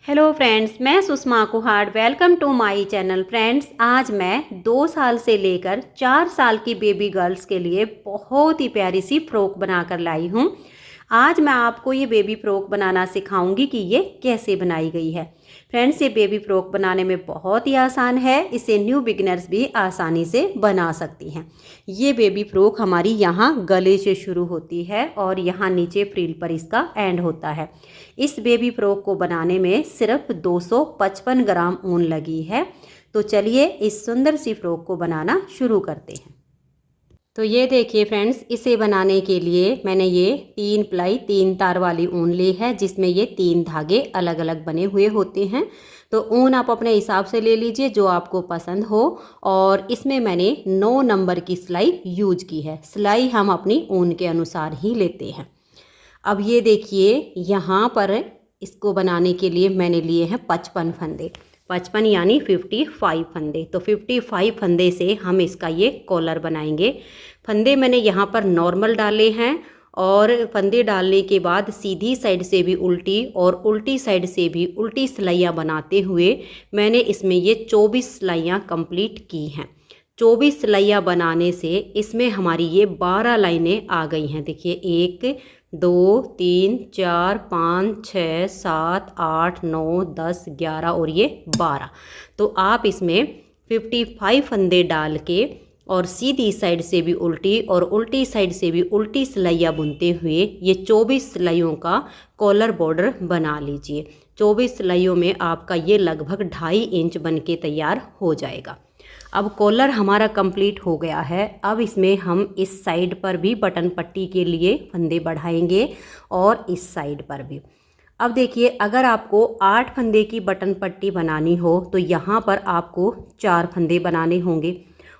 Hello friends, मैं Sushma Kuhar. Welcome to my channel. Friends, आज मैं 2 साल से लेकर 4 साल की बेबी गर्ल्स के लिए बहुत ही प्यारी सी फ्रॉक बनाकर लाई हूँ। आज मैं आपको ये बेबी फ्रॉक बनाना सिखाऊंगी कि ये कैसे बनाई गई है। फ्रेंड्स, ये बेबी फ्रॉक बनाने में बहुत ही आसान है। इसे न्यू बिगिनर्स भी आसानी से बना सकती हैं। ये बेबी फ्रॉक हमारी यहाँ गले से शुरू होती है और यहाँ नीचे फ्रिल पर इसका एंड होता है। इस बेबी फ्रॉक को बनाने में सिर्फ 255 ग्राम ऊन लगी है। तो चलिए इस सुंदर सी फ्रॉक को बनाना शुरू करते हैं। तो ये देखिए फ्रेंड्स, इसे बनाने के लिए मैंने ये 3 प्लाई 3 तार वाली ऊन ली है, जिसमें ये 3 धागे अलग अलग बने हुए होते हैं। तो ऊन आप अपने हिसाब से ले लीजिए जो आपको पसंद हो। और इसमें मैंने 9 नंबर की सिलाई यूज की है। सिलाई हम अपनी ऊन के अनुसार ही लेते हैं। अब ये देखिए, यहाँ पर इसको बनाने के लिए मैंने लिए हैं 55 फंदे। 55 यानी 55 फंदे। तो 55 फंदे से हम इसका ये कॉलर बनाएंगे। फंदे मैंने यहाँ पर नॉर्मल डाले हैं और फंदे डालने के बाद सीधी साइड से भी उल्टी और उल्टी साइड से भी उल्टी सिलाइयाँ बनाते हुए मैंने इसमें ये 24 सिलाइयाँ कंप्लीट की हैं। 24 सिलाइयाँ बनाने से इसमें हमारी ये 12 लाइनें आ गई हैं। देखिए, 1 2 3 4 5 6 7 8 9 10 11 और ये 12। तो आप इसमें 55 फंदे डाल के और सीधी साइड से भी उल्टी और उल्टी साइड से भी उल्टी सिलाइयाँ बुनते हुए ये 24 सिलाइयों का कॉलर बॉर्डर बना लीजिए। 24 सिलाइयों में आपका ये लगभग 2.5 इंच बन के तैयार हो जाएगा। अब कॉलर हमारा कंप्लीट हो गया है। अब इसमें हम इस साइड पर भी बटन पट्टी के लिए फंदे बढ़ाएंगे और इस साइड पर भी। अब देखिए, अगर आपको 8 फंदे की बटन पट्टी बनानी हो तो यहाँ पर आपको 4 फंदे बनाने होंगे।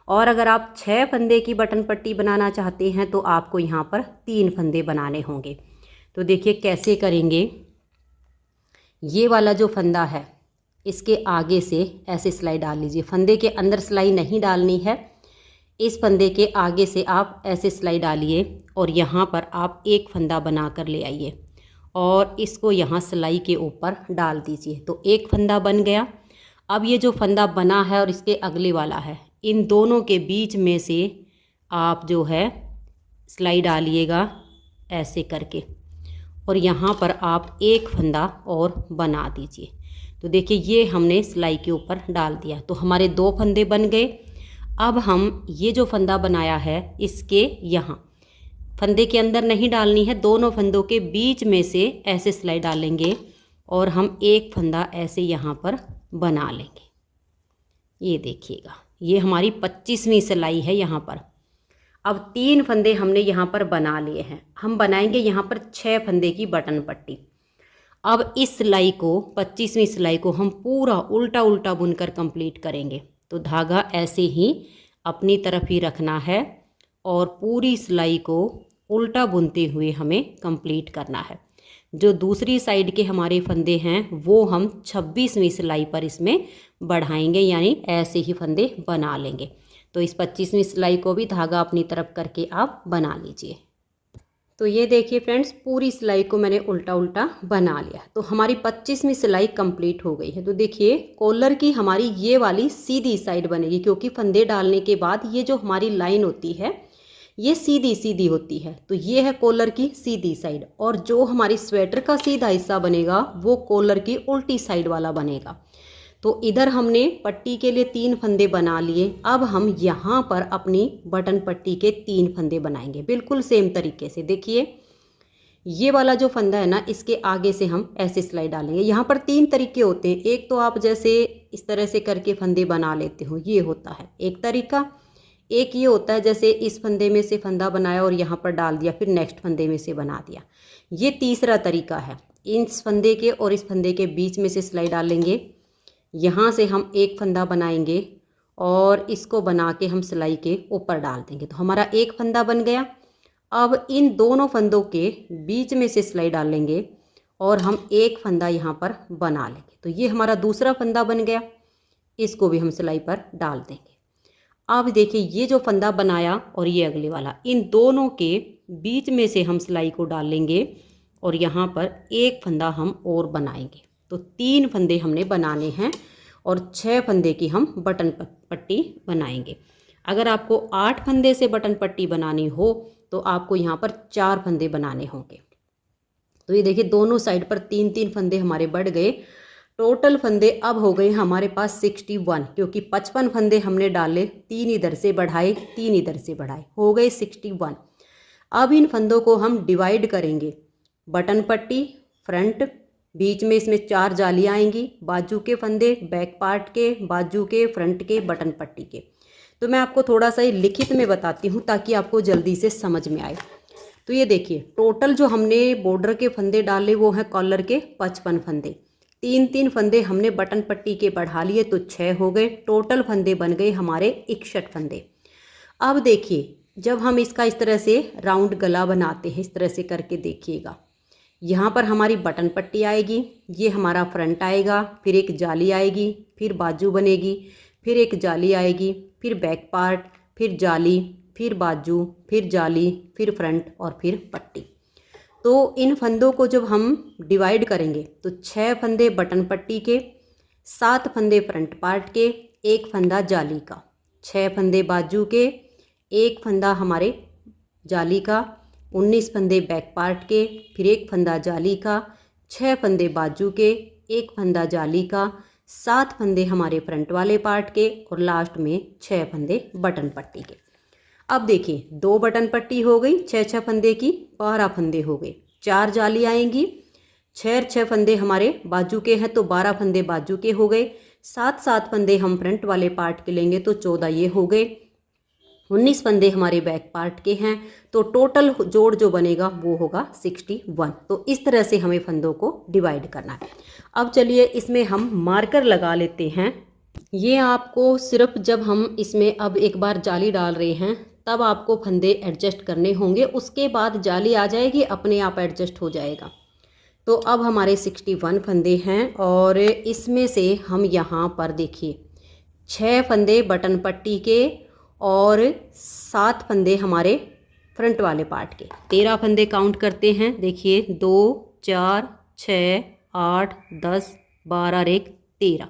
और अगर आप 6 फंदे की बटन पट्टी बनाना चाहते हैं तो आपको यहाँ पर 3 फंदे बनाने होंगे। तो देखिए कैसे करेंगे। ये वाला जो फंदा है इसके आगे से ऐसे सिलाई डाल लीजिए। फंदे के अंदर सिलाई नहीं डालनी है। इस फंदे के आगे से आप ऐसे सिलाई डालिए और यहाँ पर आप एक फंदा बना कर ले आइए और इसको यहाँ सिलाई के ऊपर डाल दीजिए। तो एक फंदा बन गया। अब ये जो फंदा बना है और इसके अगले वाला है, इन दोनों के बीच में से आप जो है सिलाई डालिएगा ऐसे करके और यहाँ पर आप एक फंदा और बना दीजिए। तो देखिए, ये हमने सिलाई के ऊपर डाल दिया तो हमारे 2 फंदे बन गए। अब हम ये जो फंदा बनाया है इसके यहाँ फंदे के अंदर नहीं डालनी है, दोनों फंदों के बीच में से ऐसे सिलाई डालेंगे और हम एक फंदा ऐसे यहाँ पर बना लेंगे। ये देखिएगा, ये हमारी 25वीं सिलाई है यहाँ पर। अब 3 फंदे हमने यहाँ पर बना लिए हैं। हम बनाएंगे यहाँ पर 6 फंदे की बटन पट्टी। अब इस सिलाई को 25वीं सिलाई को हम पूरा उल्टा उल्टा बुनकर कंप्लीट करेंगे। तो धागा ऐसे ही अपनी तरफ ही रखना है और पूरी सिलाई को उल्टा बुनते हुए हमें कंप्लीट करना है। जो दूसरी साइड के हमारे फंदे हैं वो हम 26वीं सिलाई पर इसमें बढ़ाएंगे, यानी ऐसे ही फंदे बना लेंगे। तो इस 25वीं सिलाई को भी धागा अपनी तरफ करके आप बना लीजिए। तो ये देखिए फ्रेंड्स, पूरी सिलाई को मैंने उल्टा उल्टा बना लिया। तो हमारी 25वीं सिलाई कंप्लीट हो गई है। तो देखिए, कॉलर की हमारी ये वाली सीधी साइड बनेगी, क्योंकि फंदे डालने के बाद ये जो हमारी लाइन होती है ये सीधी सीधी होती है। तो ये है कॉलर की सीधी साइड और जो हमारी स्वेटर का सीधा हिस्सा बनेगा वो कॉलर की उल्टी साइड वाला बनेगा। तो इधर हमने पट्टी के लिए 3 फंदे बना लिए। अब हम यहाँ पर अपनी बटन पट्टी के 3 फंदे बनाएंगे बिल्कुल सेम तरीके से। देखिए, ये वाला जो फंदा है ना, इसके आगे से हम ऐसे सिलाई डालेंगे। यहाँ पर 3 तरीके होते हैं। एक तो आप जैसे इस तरह से करके फंदे बना लेते हो, ये होता है एक तरीका। एक ये होता है जैसे इस फंदे में से फंदा बनाया और यहाँ पर डाल दिया, फिर नेक्स्ट फंदे में से बना दिया। ये तीसरा तरीका है। इस फंदे के और इस फंदे के बीच में से सिलाई डालेंगे, यहाँ से हम एक फंदा बनाएंगे और इसको बना के हम सिलाई के ऊपर डाल देंगे। तो हमारा एक फंदा बन गया। अब इन दोनों फंदों के बीच में से सिलाई डालेंगे और हम एक फंदा यहाँ पर बना लेंगे। तो ये हमारा दूसरा फंदा बन गया। इसको भी हम सिलाई पर डाल देंगे। अब देखिए, ये जो फंदा बनाया और ये अगले वाला, इन दोनों के बीच में से हम सिलाई को डालेंगे और यहाँ पर एक फंदा हम और बनाएंगे। तो 3 फंदे हमने बनाने हैं और 6 फंदे की हम बटन पट्टी बनाएंगे। अगर आपको 8 फंदे से बटन पट्टी बनानी हो तो आपको यहाँ पर 4 फंदे बनाने होंगे। तो ये देखिए दोनों साइड पर 3-3 फंदे हमारे बढ़ गए। टोटल फंदे अब हो गए हमारे पास 61, क्योंकि 55 फंदे हमने डाले, 3 इधर से बढ़ाए 3 इधर से बढ़ाए, हो गए 61। अब इन फंदों को हम डिवाइड करेंगे। बटन पट्टी फ्रंट, बीच में इसमें 4 जालियाँ आएंगी, बाजू के फंदे बैक पार्ट के, बाजू के, फ्रंट के, बटन पट्टी के। तो मैं आपको थोड़ा सा लिखित में बताती हूँ ताकि आपको जल्दी से समझ में आए। तो ये देखिए टोटल जो हमने बॉर्डर के फंदे डाले वो हैं कॉलर के 55 फंदे। 3-3 फंदे हमने बटन पट्टी के बढ़ा लिए तो 6 हो गए। टोटल फंदे बन गए हमारे 61 फंदे। अब देखिए जब हम इसका इस तरह से राउंड गला बनाते हैं, इस तरह से करके देखिएगा, यहाँ पर हमारी बटन पट्टी आएगी, ये हमारा फ्रंट आएगा, फिर एक जाली आएगी, फिर बाजू बनेगी, फिर एक जाली आएगी, फिर बैक पार्ट, फिर जाली, फिर बाजू, फिर जाली, फिर फ्रंट और फिर पट्टी। तो इन फंदों को जब हम डिवाइड करेंगे तो 6 फंदे बटन पट्टी के, 7 फंदे फ्रंट पार्ट के, 1 फंदा जाली का, 6 फंदे बाजू के, 1 फंदा हमारे जाली का, 19 फंदे बैक पार्ट के, फिर 1 फंदा जाली का, 6 फंदे बाजू के, 1 फंदा जाली का, 7 फंदे हमारे फ्रंट वाले पार्ट के और लास्ट में 6 फंदे बटन पट्टी के। अब देखिए 2 बटन पट्टी हो गई, 6 फंदे की 12 फंदे हो गए, 4 जाली आएंगी, 6 फंदे हमारे बाजू के हैं तो 12 फंदे बाजू के हो गए, 7 फंदे हम फ्रंट वाले पार्ट के लेंगे तो 14 ये हो गए, 19 फंदे हमारे बैक पार्ट के हैं, तो टोटल जोड़ जो बनेगा वो होगा 61। तो इस तरह से हमें फंदों को डिवाइड करना है। अब चलिए इसमें हम मार्कर लगा लेते हैं। ये आपको सिर्फ जब हम इसमें अब एक बार जाली डाल रहे हैं तब आपको फंदे एडजस्ट करने होंगे, उसके बाद जाली आ जाएगी अपने आप एडजस्ट हो जाएगा। तो अब हमारे 61 फंदे हैं और इसमें से हम यहाँ पर देखिए 6 फंदे बटन पट्टी के और 7 फंदे हमारे फ्रंट वाले पार्ट के, 13 फंदे काउंट करते हैं। देखिए 2 4 6 8 10 12 और 1 13।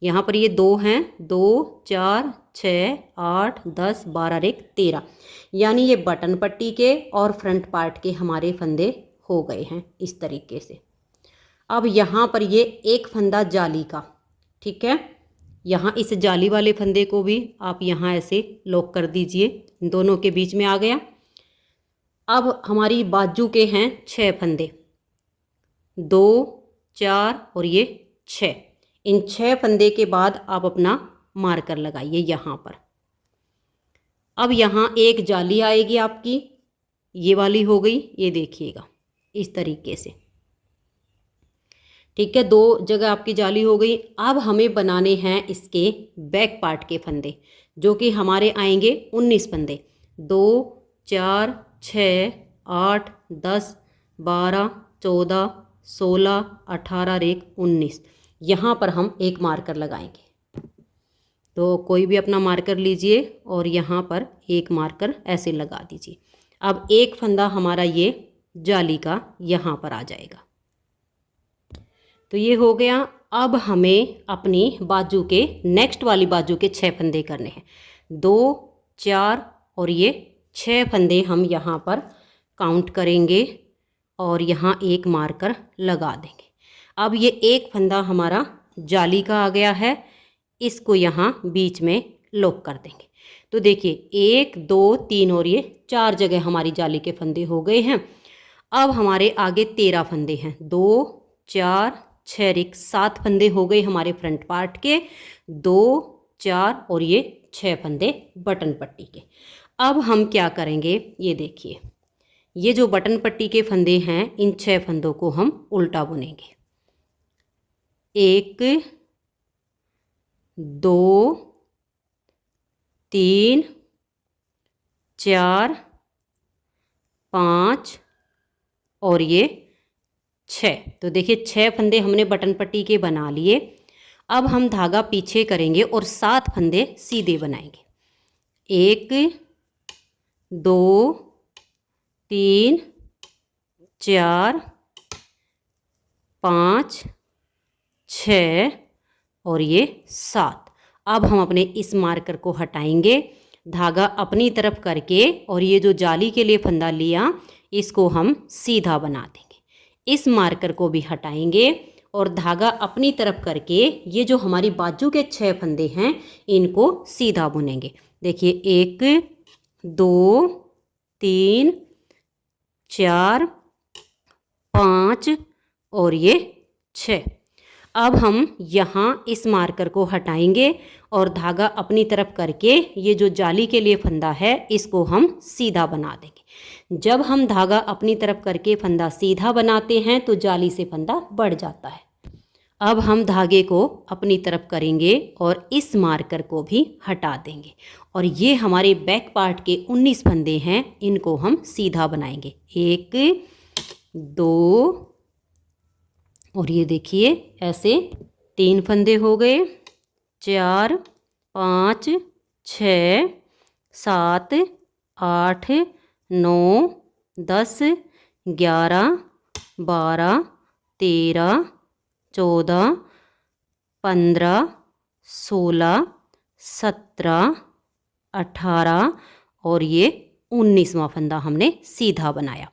यहाँ पर ये 2 हैं, 2 4 6 8 10 12 और 1 13, यानी ये बटन पट्टी के और फ्रंट पार्ट के हमारे फंदे हो गए हैं इस तरीके से। अब यहाँ पर ये 1 फंदा जाली का, ठीक है, यहाँ इस जाली वाले फंदे को भी आप यहाँ ऐसे लॉक कर दीजिए, दोनों के बीच में आ गया। अब हमारी बाजू के हैं 6 फंदे, 2 4 और ये 6। इन 6 फंदे के बाद आप अपना मार्कर लगाइए यहाँ पर। अब यहाँ एक जाली आएगी आपकी, ये वाली हो गई, ये देखिएगा इस तरीके से, ठीक है, 2 जगह आपकी जाली हो गई। अब हमें बनाने हैं इसके बैक पार्ट के फंदे जो कि हमारे आएंगे 19 फंदे, 2 4 6 8 10 12 14 16 18 और 1 19। यहाँ पर हम एक मार्कर लगाएंगे, तो कोई भी अपना मार्कर लीजिए और यहाँ पर एक मार्कर ऐसे लगा दीजिए। अब एक फंदा हमारा ये जाली का यहाँ पर आ जाएगा, तो ये हो गया। अब हमें अपनी बाजू के नेक्स्ट वाली बाजू के 6 फंदे करने हैं, 2 4 और ये 6 फंदे हम यहाँ पर काउंट करेंगे और यहाँ एक मार्कर लगा देंगे। अब ये एक फंदा हमारा जाली का आ गया है, इसको यहाँ बीच में लॉक कर देंगे। तो देखिए 1 2 3 और ये 4 जगह हमारी जाली के फंदे हो गए हैं। अब हमारे आगे 13 फंदे हैं, 2 4 6 1 7 फंदे हो गए हमारे फ्रंट पार्ट के, 2 4 और ये 6 फंदे बटन पट्टी के। अब हम क्या करेंगे, ये देखिए ये जो बटन पट्टी के फंदे हैं इन 6 फंदों को हम उल्टा बुनेंगे, 1 2 3 4 5 और ये 6। तो देखिए 6 फंदे हमने बटन पट्टी के बना लिए। अब हम धागा पीछे करेंगे और 7 फंदे सीधे बनाएंगे, 1 2 3 4 5 6 और ये 7। अब हम अपने इस मार्कर को हटाएंगे, धागा अपनी तरफ करके, और ये जो जाली के लिए फंदा लिया इसको हम सीधा बना देंगे। इस मार्कर को भी हटाएंगे और धागा अपनी तरफ करके ये जो हमारी बाजू के 6 फंदे हैं इनको सीधा बुनेंगे। देखिए 1 2 3 4 5 और ये 6। अब हम यहाँ इस मार्कर को हटाएंगे और धागा अपनी तरफ करके ये जो जाली के लिए फंदा है इसको हम सीधा बना देंगे। जब हम धागा अपनी तरफ करके फंदा सीधा बनाते हैं तो जाली से फंदा बढ़ जाता है। अब हम धागे को अपनी तरफ करेंगे और इस मार्कर को भी हटा देंगे और ये हमारे बैक पार्ट के 19 फंदे हैं, इनको हम सीधा बनाएंगे। 1 2 और ये देखिए ऐसे 3 फंदे हो गए, 4 5 6 7 8 9 10 11 12 13 14 15 16 17 18 और ये 19वां फंदा हमने सीधा बनाया।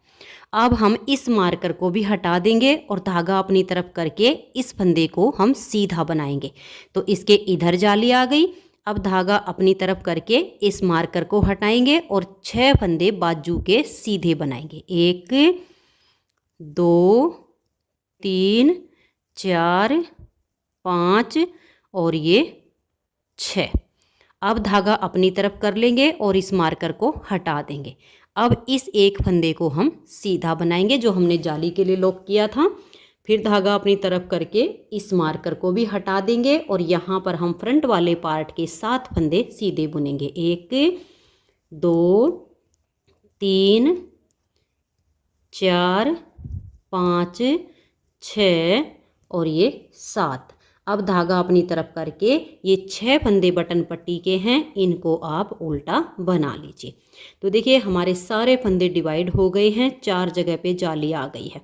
अब हम इस मार्कर को भी हटा देंगे और धागा अपनी तरफ करके इस फंदे को हम सीधा बनाएंगे। तो इसके इधर जाली आ गई। अब धागा अपनी तरफ करके इस मार्कर को हटाएंगे और 6 फंदे बाजू के सीधे बनाएंगे। 1 2 3 4 5 और ये 6। अब धागा अपनी तरफ कर लेंगे और इस मार्कर को हटा देंगे। अब इस एक फंदे को हम सीधा बनाएंगे जो हमने जाली के लिए लॉक किया था। फिर धागा अपनी तरफ करके इस मार्कर को भी हटा देंगे और यहाँ पर हम फ्रंट वाले पार्ट के 7 फंदे सीधे बुनेंगे। 1 2 3 4 5 6 और ये 7। अब धागा अपनी तरफ करके ये 6 फंदे बटन पट्टी के हैं, इनको आप उल्टा बना लीजिए। तो देखिए हमारे सारे फंदे डिवाइड हो गए हैं, 4 जगह पे जाली आ गई है।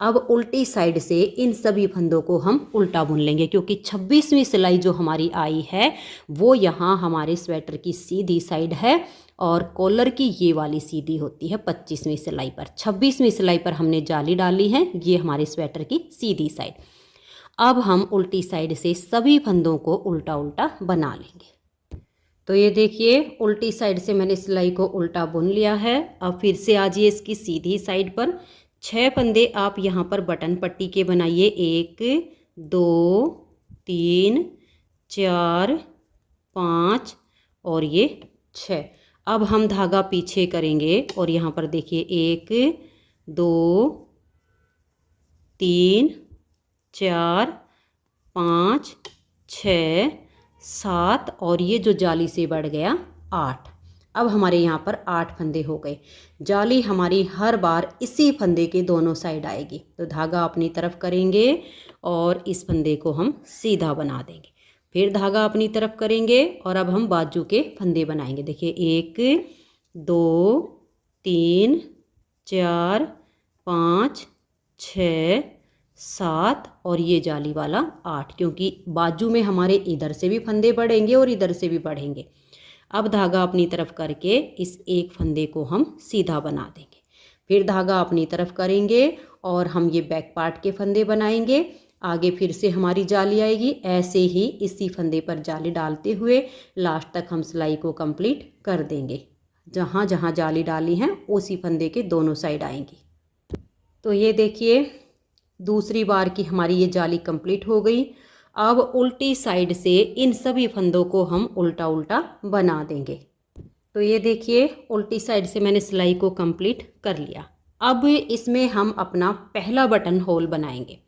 अब उल्टी साइड से इन सभी फंदों को हम उल्टा बुन लेंगे क्योंकि 26वीं सिलाई जो हमारी आई है वो यहाँ हमारे स्वेटर की सीधी साइड है और कॉलर की ये वाली सीधी होती है 25वीं सिलाई पर। 26वीं सिलाई पर हमने जाली डाली है, ये हमारे स्वेटर की सीधी साइड। अब हम उल्टी साइड से सभी फंदों को उल्टा उल्टा बना लेंगे। तो ये देखिए उल्टी साइड से मैंने सिलाई को उल्टा बुन लिया है। अब फिर से आ जाइए इसकी सीधी साइड पर। 6 फंदे आप यहाँ पर बटन पट्टी के बनाइए। 1 2 3 4 5 और ये 6। अब हम धागा पीछे करेंगे और यहाँ पर देखिए 1 2 3 4 5 6 7 और ये जो जाली से बढ़ गया 8। अब हमारे यहाँ पर 8 फंदे हो गए। जाली हमारी हर बार इसी फंदे के दोनों साइड आएगी। तो धागा अपनी तरफ करेंगे और इस फंदे को हम सीधा बना देंगे। फिर धागा अपनी तरफ करेंगे और अब हम बाजू के फंदे बनाएंगे। देखिए 1 2 3 4 5 6 7 और ये जाली वाला 8, क्योंकि बाजू में हमारे इधर से भी फंदे बढ़ेंगे और इधर से भी बढ़ेंगे। अब धागा अपनी तरफ करके इस एक फंदे को हम सीधा बना देंगे। फिर धागा अपनी तरफ करेंगे और हम ये बैक पार्ट के फंदे बनाएंगे। आगे फिर से हमारी जाली आएगी। ऐसे ही इसी फंदे पर जाली डालते हुए लास्ट तक हम सिलाई को कंप्लीट कर देंगे। जहाँ जहाँ जाली डाली है उसी फंदे के दोनों साइड आएंगी। तो ये देखिए दूसरी बार की हमारी ये जाली कंप्लीट हो गई। अब उल्टी साइड से इन सभी फंदों को हम उल्टा उल्टा बना देंगे। तो ये देखिए उल्टी साइड से मैंने सिलाई को कंप्लीट कर लिया। अब इसमें हम अपना पहला बटन होल बनाएंगे।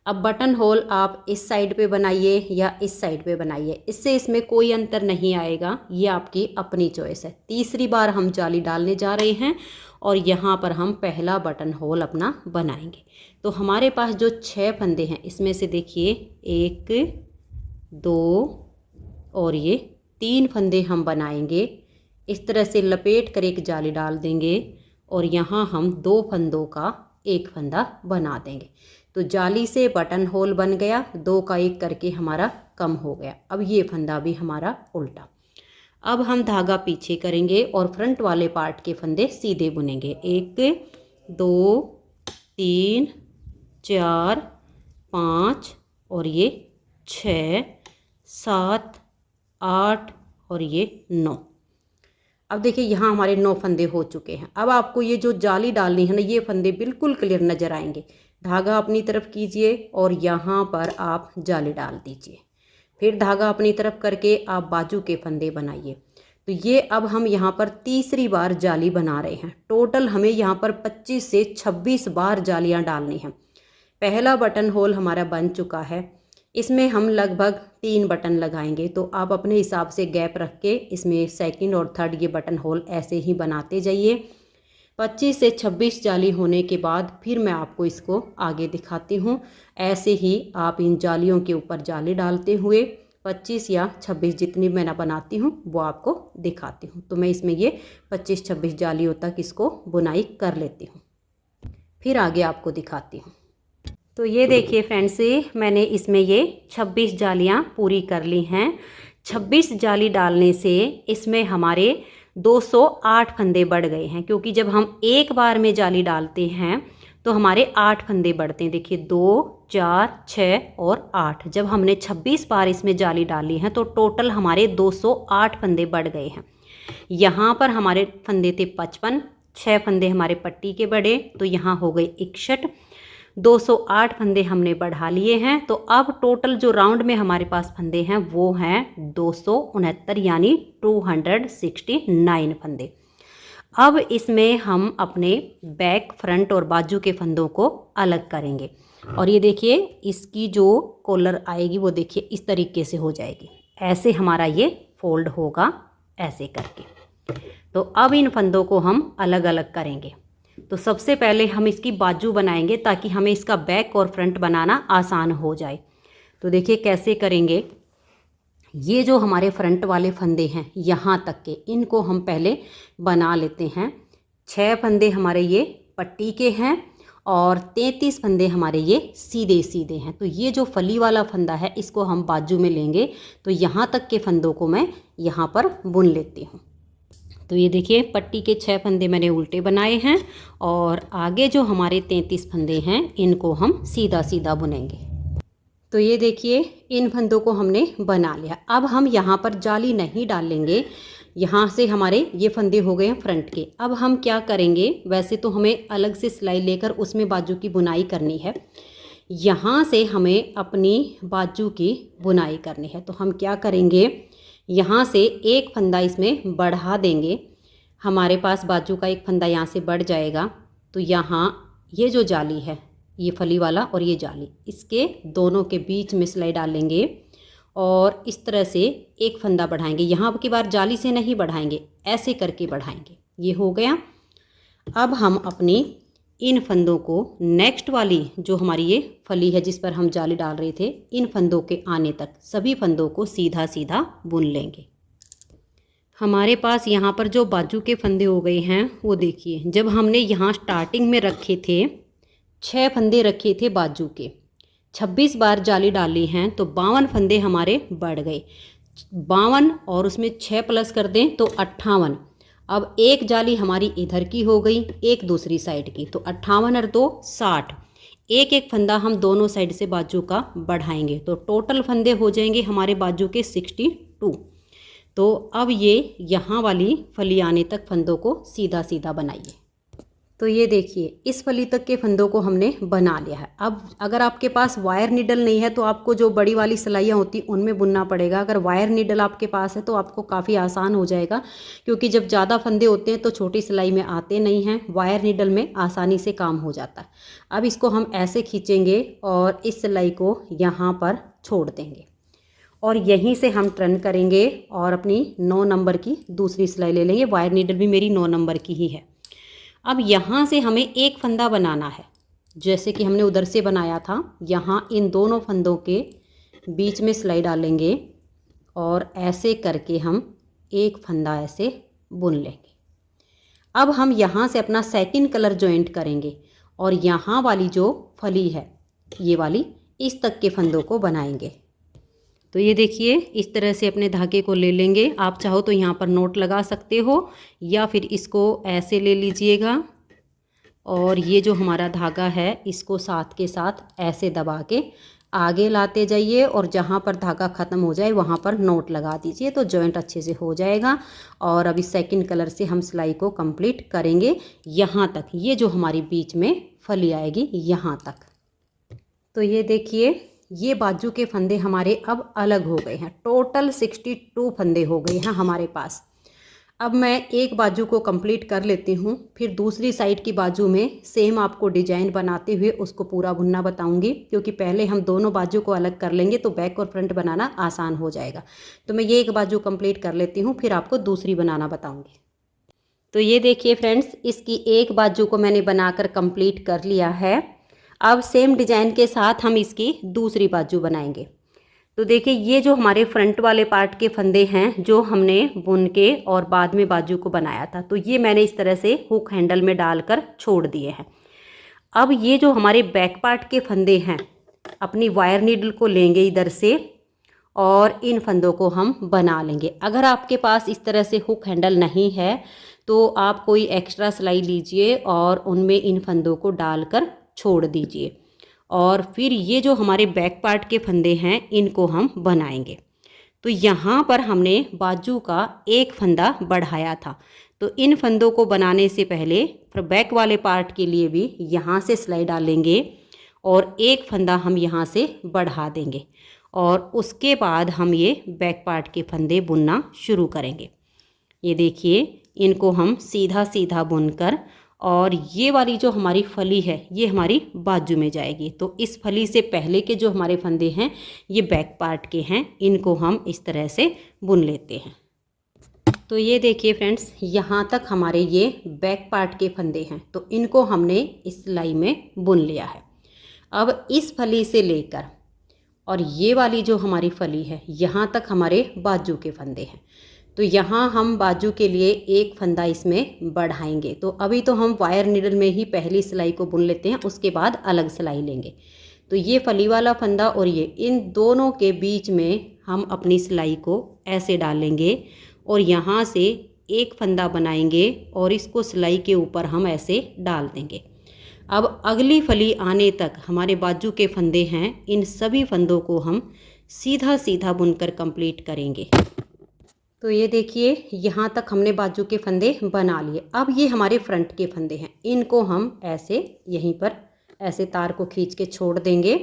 अब बटन होल आप इस साइड पे बनाइए या इस साइड पे बनाइए, इससे इसमें कोई अंतर नहीं आएगा, ये आपकी अपनी चॉइस है। तीसरी बार हम जाली डालने जा रहे हैं और यहाँ पर हम पहला बटन होल अपना बनाएंगे। तो हमारे पास जो 6 फंदे हैं इसमें से देखिए 1 2 और ये 3 फंदे हम बनाएंगे। इस तरह से लपेट कर एक जाली डाल देंगे और यहाँ हम 2 फंदों का एक फंदा बना देंगे। तो जाली से बटन होल बन गया, 2 का 1 करके हमारा कम हो गया। अब ये फंदा भी हमारा उल्टा। अब हम धागा पीछे करेंगे और फ्रंट वाले पार्ट के फंदे सीधे बुनेंगे। 1 2 3 4 5 और ये 6 7 8 और ये 9। अब देखिए यहाँ हमारे 9 फंदे हो चुके हैं। अब आपको ये जो जाली डालनी है ना, ये फंदे बिल्कुल क्लियर नज़र आएंगे। धागा अपनी तरफ कीजिए और यहाँ पर आप जाली डाल दीजिए, फिर धागा अपनी तरफ करके आप बाजू के फंदे बनाइए। तो ये अब हम यहाँ पर तीसरी बार जाली बना रहे हैं। टोटल हमें यहाँ पर 25 से 26 बार जालियाँ डालनी हैं। पहला बटन होल हमारा बन चुका है, इसमें हम लगभग 3 बटन लगाएंगे। तो आप अपने हिसाब से गैप रख के इसमें सेकंड और थर्ड ये बटन होल ऐसे ही बनाते जाइए। 25 से 26 जाली होने के बाद फिर मैं आपको इसको आगे दिखाती हूँ। ऐसे ही आप इन जालियों के ऊपर जाली डालते हुए 25 या 26 जितनी मैं बनाती हूँ वो आपको दिखाती हूँ। तो मैं इसमें ये 25-26 जालियों तक इसको बुनाई कर लेती हूँ, फिर आगे आपको दिखाती हूँ। तो ये देखिए फ्रेंड्स, मैंने इसमें ये 26 जालियाँ पूरी कर ली हैं। 26 जाली डालने से इसमें हमारे 208 फंदे बढ़ गए हैं, क्योंकि जब हम एक बार में जाली डालते हैं तो हमारे 8 फंदे बढ़ते हैं। देखिए 2 4 6 और 8। जब हमने 26 बार इसमें जाली डाली है तो टोटल हमारे 208 फंदे बढ़ गए हैं। यहाँ पर हमारे फंदे थे 55, 6 फंदे हमारे पट्टी के बढ़े, तो यहाँ हो गए 61। 208 फंदे हमने बढ़ा लिए हैं। तो अब टोटल जो राउंड में हमारे पास फंदे हैं वो हैं 269, यानी 269 फंदे। अब इसमें हम अपने बैक, फ्रंट और बाजू के फंदों को अलग करेंगे। और ये देखिए इसकी जो कॉलर आएगी वो देखिए इस तरीके से हो जाएगी। ऐसे हमारा ये फोल्ड होगा ऐसे करके। तो अब इन फंदों को हम अलग अलग करेंगे। तो सबसे पहले हम इसकी बाजू बनाएंगे ताकि हमें इसका बैक और फ्रंट बनाना आसान हो जाए। तो देखिए कैसे करेंगे। ये जो हमारे फ्रंट वाले फंदे हैं यहाँ तक के, इनको हम पहले बना लेते हैं। 6 फंदे हमारे ये पट्टी के हैं और 33 फंदे हमारे ये सीधे सीधे हैं। तो ये जो फली वाला फंदा है इसको हम बाजू में लेंगे। तो यहाँ तक के फंदों को मैं यहाँ पर बुन लेती हूँ। तो ये देखिए पट्टी के 6 फंदे मैंने उल्टे बनाए हैं और आगे जो हमारे 33 फंदे हैं इनको हम सीधा सीधा बुनेंगे। तो ये देखिए इन फंदों को हमने बना लिया। अब हम यहाँ पर जाली नहीं डालेंगे। यहाँ से हमारे ये फंदे हो गए हैं फ्रंट के। अब हम क्या करेंगे, वैसे तो हमें अलग से सिलाई लेकर उसमें बाजू की बुनाई करनी है। यहाँ से हमें अपनी बाजू की बुनाई करनी है। तो हम क्या करेंगे, यहाँ से एक फंदा इसमें बढ़ा देंगे। हमारे पास बाजू का एक फंदा यहाँ से बढ़ जाएगा। तो यहाँ ये जो जाली है, ये फली वाला और ये जाली, इसके दोनों के बीच में सिलाई डालेंगे और इस तरह से एक फंदा बढ़ाएंगे। यहाँ की बार जाली से नहीं बढ़ाएंगे, ऐसे करके बढ़ाएंगे। ये हो गया। अब हम अपनी इन फंदों को नेक्स्ट वाली जो हमारी ये फली है जिस पर हम जाली डाल रहे थे, इन फंदों के आने तक सभी फंदों को सीधा सीधा बुन लेंगे। हमारे पास यहाँ पर जो बाजू के फंदे हो गए हैं वो देखिए, जब हमने यहाँ स्टार्टिंग में रखे थे 6 फंदे रखे थे बाजू के, 26 बार जाली डाली हैं तो 52 फंदे हमारे बढ़ गए। 52 और उसमें 6 प्लस कर दें तो 58। अब एक जाली हमारी इधर की हो गई, एक दूसरी साइड की, तो 58 और 2 60। एक एक फंदा हम दोनों साइड से बाजू का बढ़ाएंगे तो टोटल फंदे हो जाएंगे हमारे बाजू के 62। तो अब ये यहाँ वाली फली आने तक फंदों को सीधा सीधा बनाइए। तो ये देखिए इस फली तक के फंदों को हमने बना लिया है। अब अगर आपके पास वायर नीडल नहीं है तो आपको जो बड़ी वाली सिलाइयाँ होती उनमें बुनना पड़ेगा। अगर वायर नीडल आपके पास है तो आपको काफ़ी आसान हो जाएगा, क्योंकि जब ज़्यादा फंदे होते हैं तो छोटी सिलाई में आते नहीं हैं, वायर नीडल में आसानी से काम हो जाता है। अब इसको हम ऐसे खींचेंगे और इस सिलाई को यहाँ पर छोड़ देंगे और यहीं से हम टर्न करेंगे और अपनी 9 नंबर की दूसरी सिलाई ले लेंगे। वायर नीडल भी मेरी 9 नंबर की ही है। अब यहाँ से हमें एक फंदा बनाना है, जैसे कि हमने उधर से बनाया था। यहाँ इन दोनों फंदों के बीच में सिलाई डालेंगे और ऐसे करके हम एक फंदा ऐसे बुन लेंगे। अब हम यहाँ से अपना सेकंड कलर जॉइंट करेंगे और यहाँ वाली जो फली है ये वाली इस तक के फंदों को बनाएंगे। तो ये देखिए इस तरह से अपने धागे को ले लेंगे। आप चाहो तो यहाँ पर नोट लगा सकते हो या फिर इसको ऐसे ले लीजिएगा और ये जो हमारा धागा है इसको साथ के साथ ऐसे दबा के आगे लाते जाइए और जहाँ पर धागा ख़त्म हो जाए वहाँ पर नोट लगा दीजिए तो जॉइंट अच्छे से हो जाएगा। और अभी सेकंड कलर से हम सिलाई को कंप्लीट करेंगे यहाँ तक, ये जो हमारी बीच में फली आएगी यहाँ तक। तो ये देखिए ये बाजू के फंदे हमारे अब अलग हो गए हैं। टोटल 62 फंदे हो गए हैं हमारे पास। अब मैं एक बाजू को कंप्लीट कर लेती हूँ, फिर दूसरी साइड की बाजू में सेम आपको डिजाइन बनाते हुए उसको पूरा बुनना बताऊँगी, क्योंकि पहले हम दोनों बाजू को अलग कर लेंगे तो बैक और फ्रंट बनाना आसान हो जाएगा। तो मैं ये एक बाजू कंप्लीट कर लेती हूँ, फिर आपको दूसरी बनाना बताऊँगी। तो ये देखिए फ्रेंड्स, इसकी एक बाजू को मैंने बनाकर कंप्लीट कर लिया है। अब सेम डिजाइन के साथ हम इसकी दूसरी बाजू बनाएंगे। तो देखिए ये जो हमारे फ्रंट वाले पार्ट के फंदे हैं जो हमने बुन के और बाद में बाजू को बनाया था, तो ये मैंने इस तरह से हुक हैंडल में डालकर छोड़ दिए हैं। अब ये जो हमारे बैक पार्ट के फंदे हैं, अपनी वायर नीडल को लेंगे इधर से और इन फंदों को हम बना लेंगे। अगर आपके पास इस तरह से हुक हैंडल नहीं है तो आप कोई एक्स्ट्रा सिलाई लीजिए और उनमें इन फंदों को डालकर छोड़ दीजिए और फिर ये जो हमारे बैक पार्ट के फंदे हैं इनको हम बनाएंगे। तो यहाँ पर हमने बाजू का एक फंदा बढ़ाया था, तो इन फंदों को बनाने से पहले फिर बैक वाले पार्ट के लिए भी यहाँ से सिलाई डालेंगे और एक फंदा हम यहाँ से बढ़ा देंगे और उसके बाद हम ये बैक पार्ट के फंदे बुनना शुरू करेंगे। ये देखिए इनको हम सीधा सीधा बुनकर और ये वाली जो हमारी फली है ये हमारी बाजू में जाएगी। तो इस फली से पहले के जो हमारे फंदे हैं ये बैक पार्ट के हैं, इनको हम इस तरह से बुन लेते हैं। तो ये देखिए फ्रेंड्स, यहाँ तक हमारे ये बैक पार्ट के फंदे हैं, तो इनको हमने इस सिलाई में बुन लिया है। अब इस फली से लेकर और ये वाली जो हमारी फली है यहाँ तक हमारे बाजू के फंदे हैं। तो यहाँ हम बाजू के लिए एक फंदा इसमें बढ़ाएंगे। तो अभी तो हम वायर नीडल में ही पहली सिलाई को बुन लेते हैं, उसके बाद अलग सिलाई लेंगे। तो ये फली वाला फंदा और ये, इन दोनों के बीच में हम अपनी सिलाई को ऐसे डालेंगे और यहाँ से एक फंदा बनाएंगे और इसको सिलाई के ऊपर हम ऐसे डाल देंगे। अब अगली फली आने तक हमारे बाजू के फंदे हैं, इन सभी फंदों को हम सीधा सीधा बुनकर कंप्लीट करेंगे। तो ये देखिए यहाँ तक हमने बाजू के फंदे बना लिए। अब ये हमारे फ्रंट के फंदे हैं, इनको हम ऐसे यहीं पर ऐसे तार को खींच के छोड़ देंगे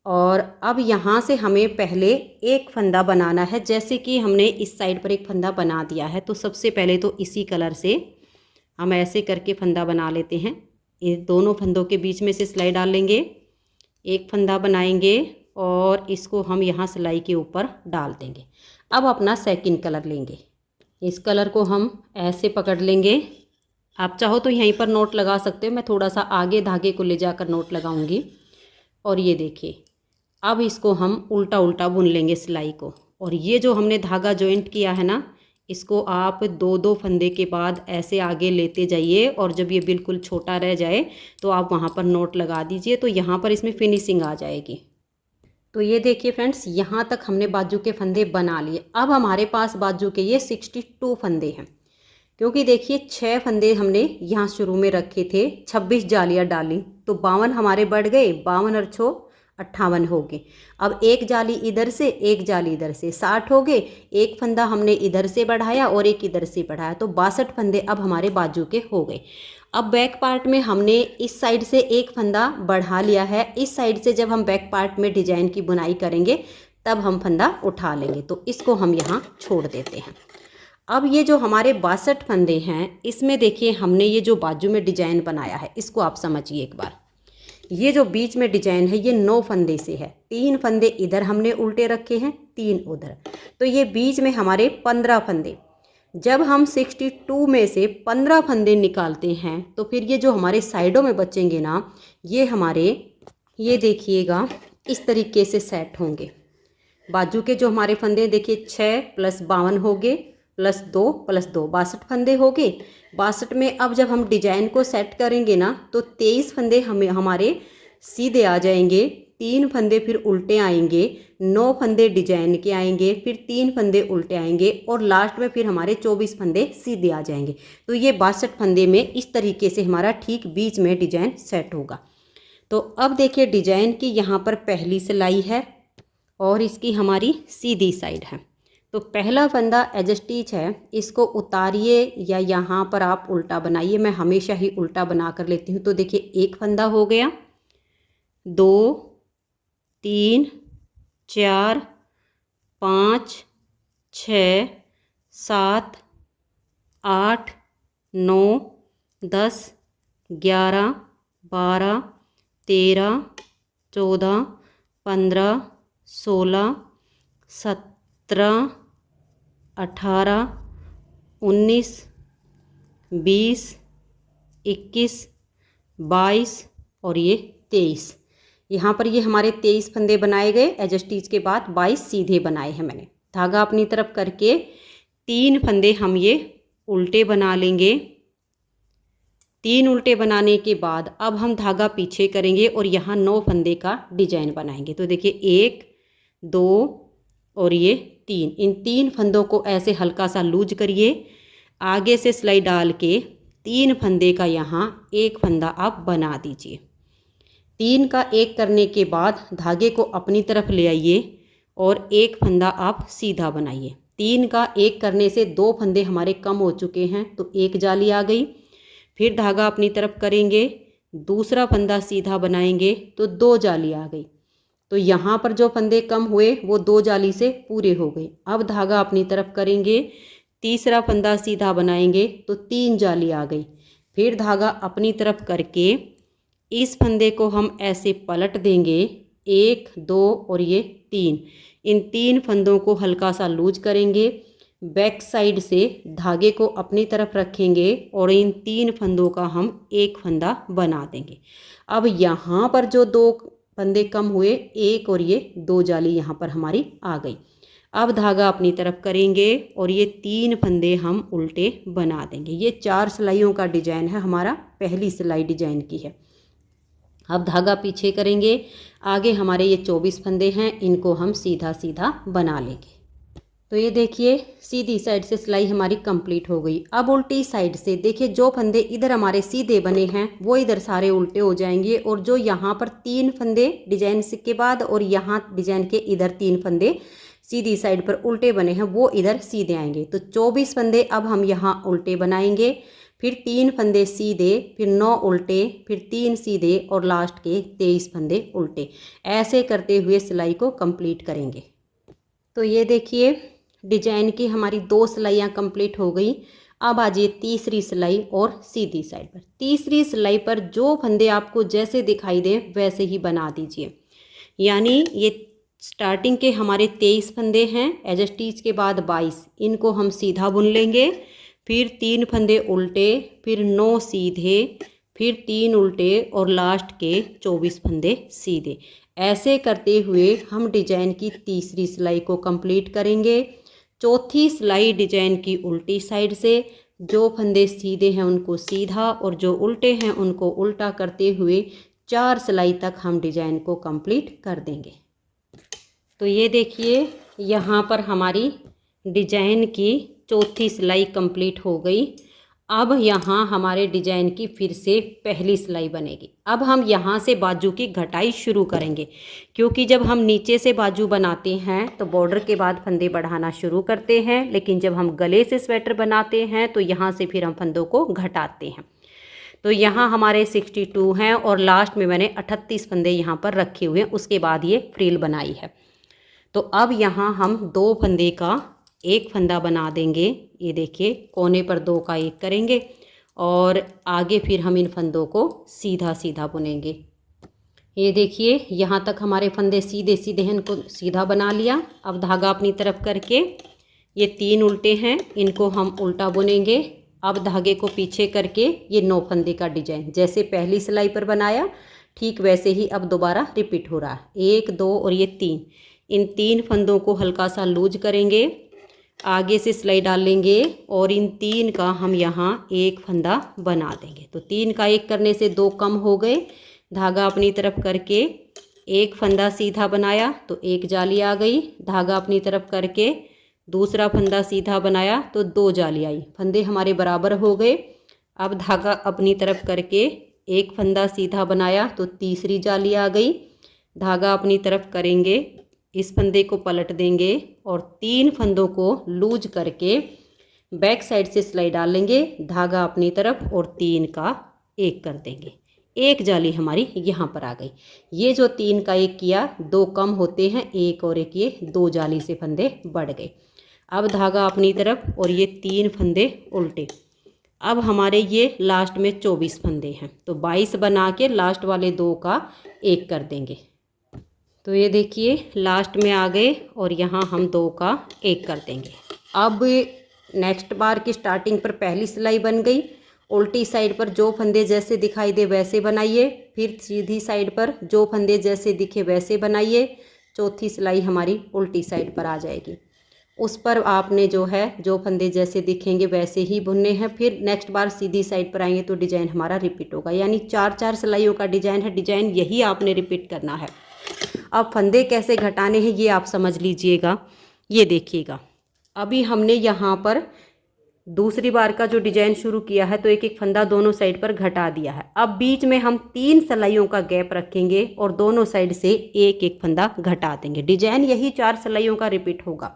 और अब यहाँ से हमें पहले एक फंदा बनाना है। जैसे कि हमने इस साइड पर एक फंदा बना दिया है, तो सबसे पहले तो इसी कलर से हम ऐसे करके फंदा बना लेते हैं। इन दोनों फंदों के बीच में से सिलाई डाल लेंगे, एक फंदा बनाएंगे और इसको हम यहाँ सिलाई के ऊपर डाल देंगे। अब अपना सेकंड कलर लेंगे, इस कलर को हम ऐसे पकड़ लेंगे। आप चाहो तो यहीं पर नोट लगा सकते हो, मैं थोड़ा सा आगे धागे को ले जाकर नोट लगाऊंगी। और ये देखिए अब इसको हम उल्टा उल्टा बुन लेंगे सिलाई को। और ये जो हमने धागा जॉइंट किया है ना, इसको आप दो दो फंदे के बाद ऐसे आगे लेते जाइए और जब ये बिल्कुल छोटा रह जाए तो आप वहाँ पर नोट लगा दीजिए, तो यहाँ पर इसमें फिनिशिंग आ जाएगी। तो ये देखिए फ्रेंड्स, यहाँ तक हमने बाजू के फंदे बना लिए। अब हमारे पास बाजू के ये 62 फंदे हैं, क्योंकि देखिए 6 फंदे हमने यहाँ शुरू में रखे थे, 26 जालियाँ डाली तो 52 हमारे बढ़ गए, 52 और 6 58 हो गए। अब एक जाली इधर से एक जाली इधर से 60 हो गए, एक फंदा हमने इधर से बढ़ाया और एक इधर से बढ़ाया, तो 62 फंदे अब हमारे बाजू के हो गए। अब बैक पार्ट में हमने इस साइड से एक फंदा बढ़ा लिया है, इस साइड से जब हम बैक पार्ट में डिजाइन की बुनाई करेंगे तब हम फंदा उठा लेंगे, तो इसको हम यहाँ छोड़ देते हैं। अब ये जो हमारे 62 फंदे हैं इसमें देखिए हमने ये जो बाजू में डिजाइन बनाया है इसको आप समझिए एक बार। ये जो बीच में डिजाइन है ये 9 फंदे से है, 3 फंदे इधर हमने उल्टे रखे हैं, 3 उधर, तो ये बीच में हमारे 15 फंदे। जब हम 62 में से 15 फंदे निकालते हैं तो फिर ये जो हमारे साइडों में बचेंगे ना, ये हमारे ये देखिएगा इस तरीके से सेट होंगे। बाजू के जो हमारे फंदे देखिए 6 + 52 हो गए, +2 + 2 62 फंदे हो गए। 62 में अब जब हम डिजाइन को सेट करेंगे ना तो 23 फंदे हमें हमारे सीधे आ जाएंगे, 3 फंदे फिर उल्टे आएंगे, 9 फंदे डिजाइन के आएंगे, फिर 3 फंदे उल्टे आएंगे और लास्ट में फिर हमारे 24 फंदे सीधे आ जाएंगे। तो ये 62 फंदे में इस तरीके से हमारा ठीक बीच में डिजाइन सेट होगा। तो अब देखिए डिजाइन की यहाँ पर पहली सिलाई है और इसकी हमारी सीधी साइड है। तो पहला फंदा एज स्टिच है, इसको उतारिए या यहाँ पर आप उल्टा बनाइए। मैं हमेशा ही उल्टा बना कर लेती हूँ। तो देखिए एक फंदा हो गया, 2 3 4 5 6 7 8 9 10 11 12 13 14 15 16 17 18 19 20 21 22 और ये 23। यहाँ पर ये हमारे 23 फंदे बनाए गए। एज स्टिच के बाद 22 सीधे बनाए हैं मैंने। धागा अपनी तरफ करके 3 फंदे हम ये उल्टे बना लेंगे। 3 उल्टे बनाने के बाद अब हम धागा पीछे करेंगे और यहाँ 9 फंदे का डिजाइन बनाएंगे। तो देखिए 1 2 और ये 3, इन 3 फंदों को ऐसे हल्का सा लूज करिए। आगे से सिलाई डाल के 3 फंदे का यहाँ एक फंदा आप बना दीजिए। 3 का एक करने के बाद धागे को अपनी तरफ ले आइए और एक फंदा आप सीधा बनाइए। 3 का एक करने से 2 फंदे हमारे कम हो चुके हैं, तो एक जाली आ गई। फिर धागा अपनी तरफ करेंगे, दूसरा फंदा सीधा बनाएंगे तो 2 जाली आ गई। तो यहाँ पर जो फंदे कम हुए वो 2 जाली से पूरे हो गए। अब धागा अपनी तरफ करेंगे, तीसरा फंदा सीधा बनाएंगे तो 3 जाली आ गई। फिर धागा अपनी तरफ करके इस फंदे को हम ऐसे पलट देंगे, 1 2 और ये 3। इन 3 फंदों को हल्का सा लूज करेंगे। बैक साइड से धागे को अपनी तरफ रखेंगे और इन 3 फंदों का हम एक फंदा बना देंगे। अब यहाँ पर जो 2 फंदे कम हुए, 1 और ये 2 जाली यहाँ पर हमारी आ गई। अब धागा अपनी तरफ करेंगे और ये 3 फंदे हम उल्टे बना देंगे। ये 4 सिलाइयों का डिजाइन है हमारा, पहली सिलाई डिजाइन की है। अब धागा पीछे करेंगे, आगे हमारे ये 24 फंदे हैं, इनको हम सीधा सीधा बना लेंगे। तो ये देखिए सीधी साइड से सिलाई हमारी कंप्लीट हो गई। अब उल्टी साइड से देखिए, जो फंदे इधर हमारे सीधे बने हैं वो इधर सारे उल्टे हो जाएंगे और जो यहाँ पर 3 फंदे डिजाइन के बाद और यहाँ डिजाइन के इधर 3 फंदे सीधी साइड पर उल्टे बने हैं वो इधर सीधे आएंगे। तो 24 फंदे अब हम यहाँ उल्टे बनाएंगे, फिर 3 फंदे सीधे, फिर 9 उल्टे, फिर 3 सीधे और लास्ट के 23 फंदे उल्टे। ऐसे करते हुए सिलाई को कंप्लीट करेंगे। तो ये देखिए डिजाइन की हमारी 2 सिलाइयाँ कंप्लीट हो गई। अब आ जाइए तीसरी सिलाई और सीधी साइड पर। तीसरी सिलाई पर जो फंदे आपको जैसे दिखाई दे वैसे ही बना दीजिए। यानी ये स्टार्टिंग के हमारे 23 फंदे हैं, एज स्टिच के बाद 22, इनको हम सीधा बुन लेंगे। फिर 3 फंदे उल्टे, फिर 9 सीधे, फिर 3 उल्टे और लास्ट के 24 फंदे सीधे। ऐसे करते हुए हम डिजाइन की तीसरी सिलाई को कंप्लीट करेंगे। चौथी सिलाई डिजाइन की उल्टी साइड से, जो फंदे सीधे हैं उनको सीधा और जो उल्टे हैं उनको उल्टा करते हुए 4 सिलाई तक हम डिजाइन को कंप्लीट कर देंगे। तो ये देखिए यहाँ पर हमारी डिजाइन की चौथी सिलाई कंप्लीट हो गई। अब यहाँ हमारे डिजाइन की फिर से पहली सिलाई बनेगी। अब हम यहाँ से बाजू की घटाई शुरू करेंगे, क्योंकि जब हम नीचे से बाजू बनाते हैं तो बॉर्डर के बाद फंदे बढ़ाना शुरू करते हैं, लेकिन जब हम गले से स्वेटर बनाते हैं तो यहाँ से फिर हम फंदों को घटाते हैं। तो यहाँ हमारे 62 हैं और लास्ट में मैंने 38 फंदे यहाँ पर रखे हुए हैं, उसके बाद ये फ्रिल बनाई है। तो अब यहाँ हम 2 फंदे का एक फंदा बना देंगे। ये देखिए कोने पर 2 का एक करेंगे और आगे फिर हम इन फंदों को सीधा सीधा बुनेंगे। ये देखिए यहाँ तक हमारे फंदे सीधे सीधे हैं, इनको सीधा बना लिया। अब धागा अपनी तरफ करके ये 3 उल्टे हैं, इनको हम उल्टा बुनेंगे। अब धागे को पीछे करके ये 9 फंदे का डिजाइन जैसे पहली सिलाई पर बनाया ठीक वैसे ही अब दोबारा रिपीट हो रहा है। 1 2 और ये 3, इन 3 फंदों को हल्का सा लूज करेंगे, आगे से सिलाई डाल लेंगे और इन 3 का हम यहाँ एक फंदा बना देंगे। तो 3 का एक करने से 2 कम हो गए, धागा अपनी तरफ करके एक फंदा सीधा बनाया तो एक जाली आ गई। धागा अपनी तरफ करके दूसरा फंदा सीधा बनाया तो 2 जाली आई। फंदे हमारे बराबर हो गए। अब धागा अपनी तरफ करके एक फंदा सीधा बनाया तो तीसरी जाली आ गई। धागा अपनी तरफ करेंगे, इस फंदे को पलट देंगे और 3 फंदों को लूज करके बैक साइड से सिलाई डालेंगे। धागा अपनी तरफ और 3 का 1 कर देंगे। एक जाली हमारी यहाँ पर आ गई। ये जो 3 का 1 किया, 2 कम होते हैं, 1 और 1 ये 2 जाली से फंदे बढ़ गए। अब धागा अपनी तरफ और ये 3 फंदे उल्टे। अब हमारे ये लास्ट में 24 फंदे हैं तो 22 बना के लास्ट वाले 2 का 1 कर देंगे। तो ये देखिए लास्ट में आ गए और यहाँ हम 2 का 1 कर देंगे। अब नेक्स्ट बार की स्टार्टिंग पर पहली सिलाई बन गई। उल्टी साइड पर जो फंदे जैसे दिखाई दे वैसे बनाइए, फिर सीधी साइड पर जो फंदे जैसे दिखे वैसे बनाइए। चौथी सिलाई हमारी उल्टी साइड पर आ जाएगी। उस पर आपने जो है जो फंदे जैसे दिखेंगे वैसे ही बुनने हैं। फिर नेक्स्ट बार सीधी साइड पर आएंगे तो डिजाइन हमारा रिपीट होगा। यानी 4 सिलाइयों का डिजाइन है। डिजाइन यही आपने रिपीट करना है। अब फंदे कैसे घटाने हैं ये आप समझ लीजिएगा। ये देखिएगा, अभी हमने यहाँ पर दूसरी बार का जो डिजाइन शुरू किया है तो एक एक फंदा दोनों साइड पर घटा दिया है। अब बीच में हम 3 सिलाइयों का गैप रखेंगे और दोनों साइड से एक एक फंदा घटा देंगे। डिजाइन यही 4 सिलाइयों का रिपीट होगा।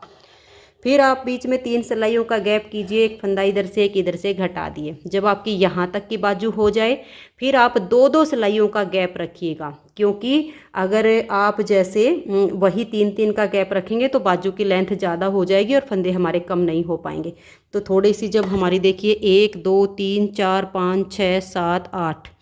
फिर आप बीच में 3 सिलाइयों का गैप कीजिए, एक फंदा इधर से एक इधर से घटा दिए। जब आपकी यहाँ तक की बाजू हो जाए फिर आप 2 सिलाइयों का गैप रखिएगा, क्योंकि अगर आप जैसे वही 3 का गैप रखेंगे तो बाजू की लेंथ ज़्यादा हो जाएगी और फंदे हमारे कम नहीं हो पाएंगे। तो थोड़ी सी जब हमारी देखिए 1 2 3 4 5 6 7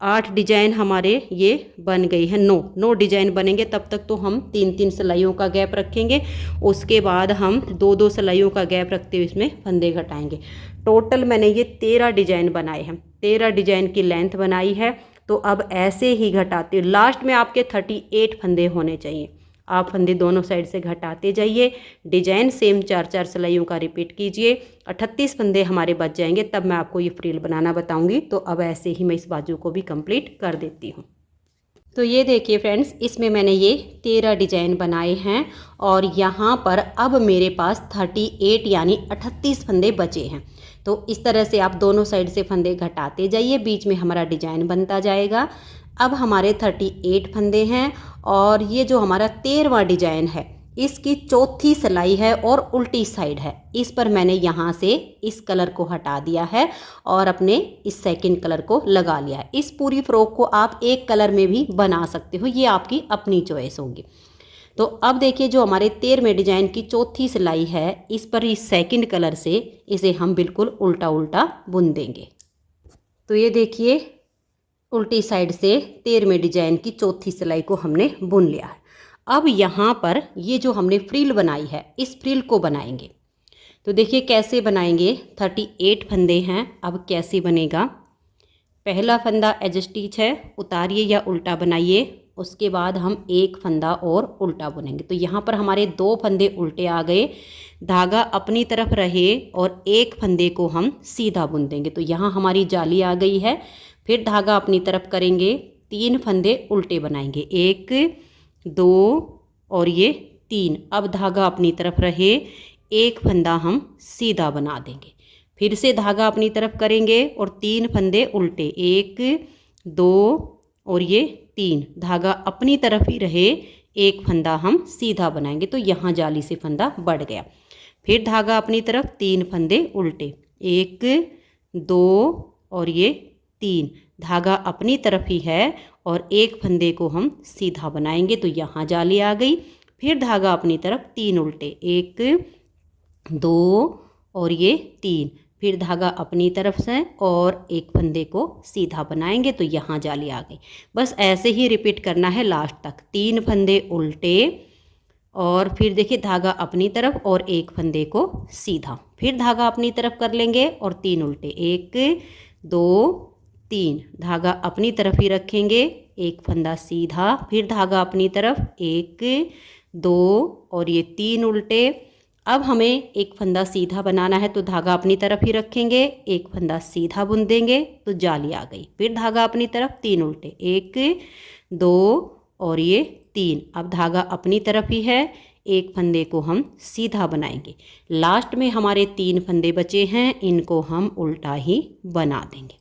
8 डिजाइन हमारे ये बन गई है। 9 डिजाइन बनेंगे। तब तक तो हम 3 सिलाइयों का गैप रखेंगे। उसके बाद हम 2 सिलाइयों का गैप रखते हुए इसमें फंदे घटाएंगे। टोटल मैंने ये 13 डिजाइन बनाए हैं। 13 डिजाइन की लेंथ बनाई है। तो अब ऐसे ही घटाते लास्ट में आपके 38 फंदे होने चाहिए। आप फंदे दोनों साइड से घटाते जाइए। डिजाइन सेम 4 सिलाइयों का रिपीट कीजिए। 38 फंदे हमारे बच जाएंगे। तब मैं आपको ये फ्रिल बनाना बताऊंगी। तो अब ऐसे ही मैं इस बाजू को भी कंप्लीट कर देती हूँ। तो ये देखिए फ्रेंड्स, इसमें मैंने ये 13 डिजाइन बनाए हैं और यहाँ पर अब मेरे पास 38 यानी 38 फंदे बचे हैं। तो इस तरह से आप दोनों साइड से फंदे घटाते जाइए, बीच में हमारा डिजाइन बनता जाएगा। अब हमारे 38 फंदे हैं और ये जो हमारा 13वां डिजाइन है इसकी चौथी सिलाई है और उल्टी साइड है। इस पर मैंने यहाँ से इस कलर को हटा दिया है और अपने इस सेकंड कलर को लगा लिया है। इस पूरी फ्रॉक को आप एक कलर में भी बना सकते हो, ये आपकी अपनी चॉइस होगी। तो अब देखिए जो हमारे 13वें डिजाइन की चौथी सिलाई है इस पर इस सेकंड कलर से इसे हम बिल्कुल उल्टा उल्टा बुन देंगे। तो ये देखिए उल्टी साइड से 13वें डिजाइन की चौथी सिलाई को हमने बुन लिया है। अब यहाँ पर ये जो हमने फ्रिल बनाई है इस फ्रिल को बनाएंगे। तो देखिए कैसे बनाएंगे। 38 फंदे हैं। अब कैसे बनेगा, पहला फंदा एज स्टिच है, उतारिए या उल्टा बनाइए। उसके बाद हम एक फंदा और उल्टा बुनेंगे। तो यहाँ पर हमारे 2 फंदे उल्टे आ गए। धागा अपनी तरफ रहे और एक फंदे को हम सीधा बुन देंगे। तो यहाँ हमारी जाली आ गई है। फिर धागा अपनी तरफ करेंगे, 3 फंदे उल्टे बनाएंगे, 1 2 और ये 3। अब धागा अपनी तरफ रहे, एक फंदा हम सीधा बना देंगे। फिर से धागा अपनी तरफ करेंगे और 3 फंदे उल्टे, 1 2 और ये 3। धागा अपनी तरफ ही रहे, एक फंदा हम सीधा बनाएंगे। तो यहाँ जाली से फंदा बढ़ गया। फिर धागा अपनी तरफ, 3 फंदे उल्टे, 1 2 और ये 3। धागा अपनी तरफ ही है और एक फंदे को हम सीधा बनाएंगे। तो यहाँ जाली आ गई। फिर धागा अपनी तरफ, 3 उल्टे, 1 2 और ये 3। फिर धागा अपनी तरफ से और एक फंदे को सीधा बनाएंगे। तो यहाँ जाली आ गई। बस ऐसे ही रिपीट करना है लास्ट तक। 3 फंदे उल्टे और फिर देखिए धागा अपनी तरफ और एक फंदे को सीधा। फिर धागा अपनी तरफ कर लेंगे और 3 उल्टे, 1 2 3। धागा अपनी तरफ ही रखेंगे, एक फंदा सीधा। फिर धागा अपनी तरफ, 1 2 और ये 3 उल्टे। अब हमें एक फंदा सीधा बनाना है, तो धागा अपनी तरफ ही रखेंगे, एक फंदा सीधा बुन देंगे तो जाली आ गई। फिर धागा अपनी तरफ, 3 उल्टे, 1 2 और ये 3। अब धागा अपनी तरफ ही है, एक फंदे को हम सीधा बनाएंगे। लास्ट में हमारे 3 फंदे बचे हैं, इनको हम उल्टा ही बना देंगे।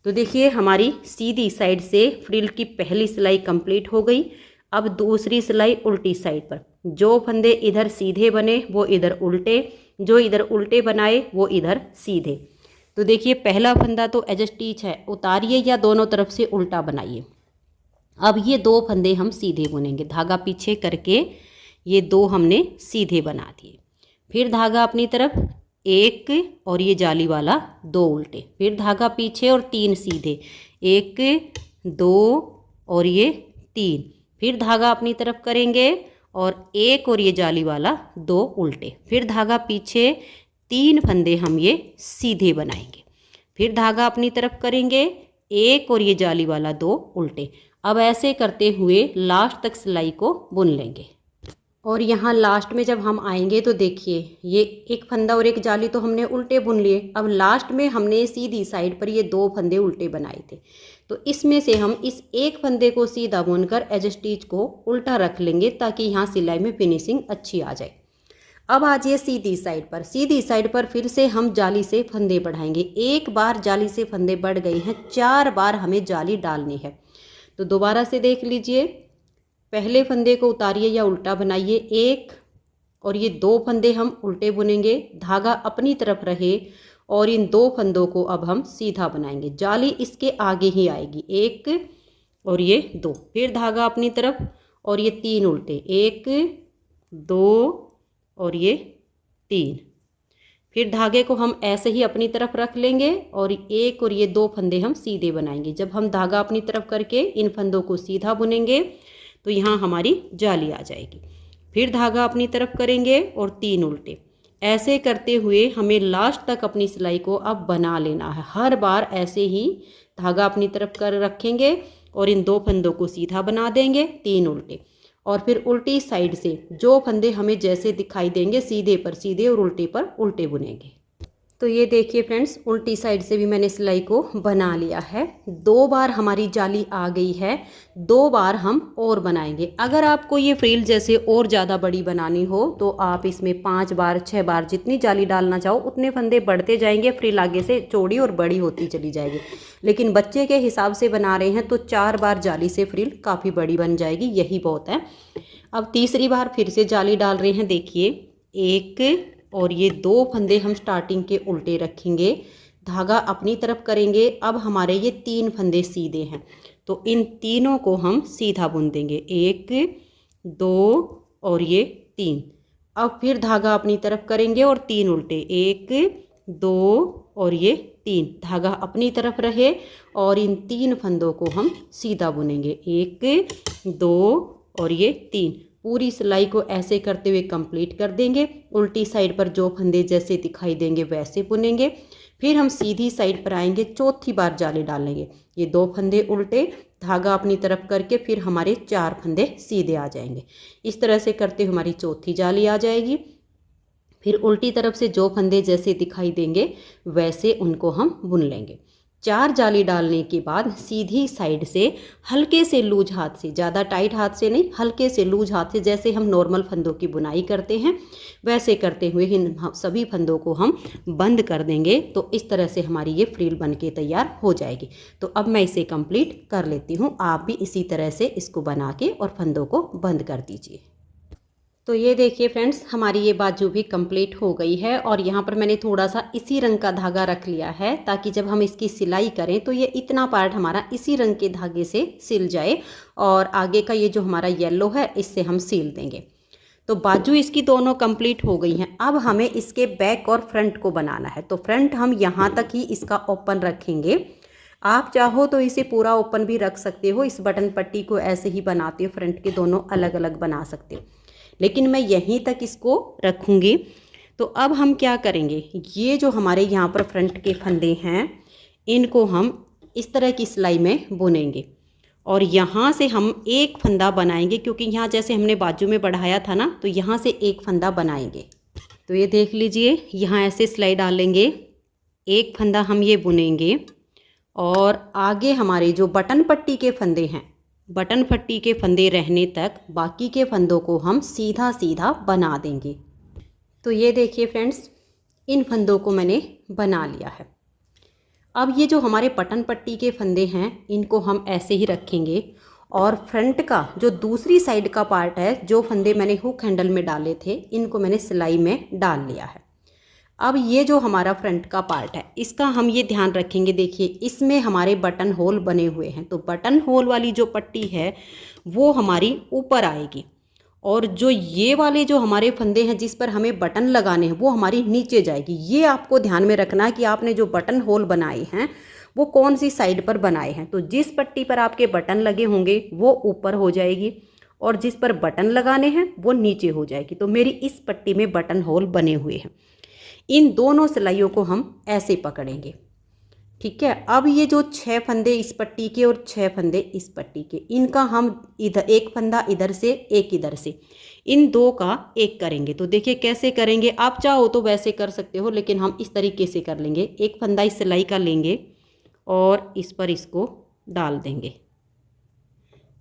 तो देखिए हमारी सीधी साइड से फ्रिल की पहली सिलाई कंप्लीट हो गई। अब दूसरी सिलाई उल्टी साइड पर, जो फंदे इधर सीधे बने वो इधर उल्टे, जो इधर उल्टे बनाए वो इधर सीधे। तो देखिए पहला फंदा तो एज स्टिच है, उतारिए या दोनों तरफ से उल्टा बनाइए। अब ये 2 फंदे हम सीधे बुनेंगे, धागा पीछे करके ये 2 हमने सीधे बना दिए। फिर धागा अपनी तरफ, 1 और ये जाली वाला 2 उल्टे, फिर धागा पीछे और 3 सीधे, 1 2 और ये 3। फिर धागा अपनी तरफ करेंगे और 1 और ये जाली वाला 2 उल्टे, फिर धागा पीछे, 3 फंदे हम ये सीधे बनाएंगे। फिर धागा अपनी तरफ करेंगे, 1 और ये जाली वाला 2 उल्टे। अब ऐसे करते हुए लास्ट तक सिलाई को बुन लेंगे। और यहाँ लास्ट में जब हम आएंगे तो देखिए ये एक फंदा और एक जाली तो हमने उल्टे बुन लिए। अब लास्ट में हमने सीधी साइड पर ये 2 फंदे उल्टे बनाए थे, तो इसमें से हम इस एक फंदे को सीधा बुनकर एज स्टिच को उल्टा रख लेंगे ताकि यहाँ सिलाई में फिनिशिंग अच्छी आ जाए। अब आ जाइए सीधी साइड पर। सीधी साइड पर फिर से हम जाली से फंदे बढ़ाएंगे। एक बार जाली से फंदे बढ़ गए हैं, 4 बार हमें जाली डालनी है। तो दोबारा से देख लीजिए, पहले फंदे को उतारिए या उल्टा बनाइए, 1 और ये 2 फंदे हम उल्टे बुनेंगे, धागा अपनी तरफ रहे और इन 2 फंदों को अब हम सीधा बनाएंगे। जाली इसके आगे ही आएगी, 1 और ये 2, फिर धागा अपनी तरफ और ये 3 उल्टे, 1 2 और ये 3। फिर धागे को हम ऐसे ही अपनी तरफ रख लेंगे और 1 और ये 2 फंदे हम सीधे बनाएंगे। जब हम धागा अपनी तरफ करके इन फंदों को सीधा बुनेंगे तो यहाँ हमारी जाली आ जाएगी। फिर धागा अपनी तरफ करेंगे और 3 उल्टे। ऐसे करते हुए हमें लास्ट तक अपनी सिलाई को अब बना लेना है। हर बार ऐसे ही धागा अपनी तरफ कर रखेंगे और इन 2 फंदों को सीधा बना देंगे, 3 उल्टे, और फिर उल्टी साइड से जो फंदे हमें जैसे दिखाई देंगे सीधे पर सीधे और उल्टे पर उल्टे बुनेंगे। तो ये देखिए फ्रेंड्स, उल्टी साइड से भी मैंने सिलाई को बना लिया है। 2 बार हमारी जाली आ गई है, 2 बार हम और बनाएंगे। अगर आपको ये फ्रिल जैसे और ज़्यादा बड़ी बनानी हो तो आप इसमें 5 बार 6 बार जितनी जाली डालना चाहो उतने फंदे बढ़ते जाएंगे, फ्रिल आगे से चौड़ी और बड़ी होती चली जाएगी। लेकिन बच्चे के हिसाब से बना रहे हैं तो 4 बार जाली से फ्रिल काफ़ी बड़ी बन जाएगी, यही बहुत है। अब तीसरी बार फिर से जाली डाल रहे हैं, देखिए 1 और ये 2 फंदे हम स्टार्टिंग के उल्टे रखेंगे, धागा अपनी तरफ करेंगे। अब हमारे ये 3 फंदे सीधे हैं तो इन तीनों को हम सीधा बुन देंगे, 1 2 और ये 3। अब फिर धागा अपनी तरफ करेंगे और 3 उल्टे, 1 2 और ये 3, धागा अपनी तरफ रहे और इन 3 फंदों को हम सीधा बुनेंगे, 1 2 और ये 3। पूरी सिलाई को ऐसे करते हुए कंप्लीट कर देंगे। उल्टी साइड पर जो फंदे जैसे दिखाई देंगे वैसे बुनेंगे। फिर हम सीधी साइड पर आएंगे, चौथी बार जाली डालेंगे, ये 2 फंदे उल्टे, धागा अपनी तरफ करके फिर हमारे 4 फंदे सीधे आ जाएंगे। इस तरह से करते हुए हमारी चौथी जाली आ जाएगी। फिर उल्टी तरफ से जो फंदे जैसे दिखाई देंगे वैसे उनको हम बुन लेंगे। 4 जाली डालने के बाद सीधी साइड से हल्के से लूज हाथ से, ज़्यादा टाइट हाथ से नहीं, हल्के से लूज हाथ से, जैसे हम नॉर्मल फंदों की बुनाई करते हैं वैसे करते हुए इन सभी फंदों को हम बंद कर देंगे। तो इस तरह से हमारी ये फ्रिल बन के तैयार हो जाएगी। तो अब मैं इसे कंप्लीट कर लेती हूँ, आप भी इसी तरह से इसको बना के और फंदों को बंद कर दीजिए। तो ये देखिए फ्रेंड्स, हमारी ये बाजू भी कंप्लीट हो गई है और यहाँ पर मैंने थोड़ा सा इसी रंग का धागा रख लिया है ताकि जब हम इसकी सिलाई करें तो ये इतना पार्ट हमारा इसी रंग के धागे से सिल जाए और आगे का ये जो हमारा येलो है इससे हम सिल देंगे। तो बाजू इसकी दोनों कंप्लीट हो गई हैं। अब हमें इसके बैक और फ्रंट को बनाना है। तो फ्रंट हम यहाँ तक ही इसका ओपन रखेंगे। आप चाहो तो इसे पूरा ओपन भी रख सकते हो, इस बटन पट्टी को ऐसे ही बनाते हो, फ्रंट के दोनों अलग अलग बना सकते हो, लेकिन मैं यहीं तक इसको रखूँगी। तो अब हम क्या करेंगे, ये जो हमारे यहाँ पर फ्रंट के फंदे हैं इनको हम इस तरह की सिलाई में बुनेंगे और यहाँ से हम एक फंदा बनाएंगे, क्योंकि यहाँ जैसे हमने बाजू में बढ़ाया था ना, तो यहाँ से एक फंदा बनाएंगे। तो ये देख लीजिए, यहाँ ऐसे सिलाई डालेंगे, एक फंदा हम ये बुनेंगे और आगे हमारे जो बटन पट्टी के फंदे हैं, बटन पट्टी के फंदे रहने तक बाकी के फंदों को हम सीधा सीधा बना देंगे। तो ये देखिए फ्रेंड्स, इन फंदों को मैंने बना लिया है। अब ये जो हमारे बटन पट्टी के फंदे हैं इनको हम ऐसे ही रखेंगे और फ्रंट का जो दूसरी साइड का पार्ट है, जो फंदे मैंने हुक हैंडल में डाले थे, इनको मैंने सिलाई में डाल लिया है। अब ये जो हमारा फ्रंट का पार्ट है इसका हम ये ध्यान रखेंगे, देखिए इसमें हमारे बटन होल बने हुए हैं, तो बटन होल वाली जो पट्टी है वो हमारी ऊपर आएगी और जो ये वाले जो हमारे फंदे हैं जिस पर हमें बटन लगाने हैं वो हमारी नीचे जाएगी। ये आपको ध्यान में रखना है कि आपने जो बटन होल बनाए हैं वो कौन सी साइड पर बनाए हैं। तो जिस पट्टी पर आपके बटन लगे होंगे वो ऊपर हो जाएगी और जिस पर बटन लगाने हैं वो नीचे हो जाएगी। तो मेरी इस पट्टी में बटन होल बने हुए हैं। इन दोनों सिलाइयों को हम ऐसे पकड़ेंगे, ठीक है। अब ये जो 6 फंदे इस पट्टी के और 6 फंदे इस पट्टी के, इनका हम इधर एक फंदा इधर से एक इधर से, इन दो का एक करेंगे। तो देखिए कैसे करेंगे, आप चाहो तो वैसे कर सकते हो लेकिन हम इस तरीके से कर लेंगे। एक फंदा इस सिलाई का लेंगे और इस पर इसको डाल देंगे,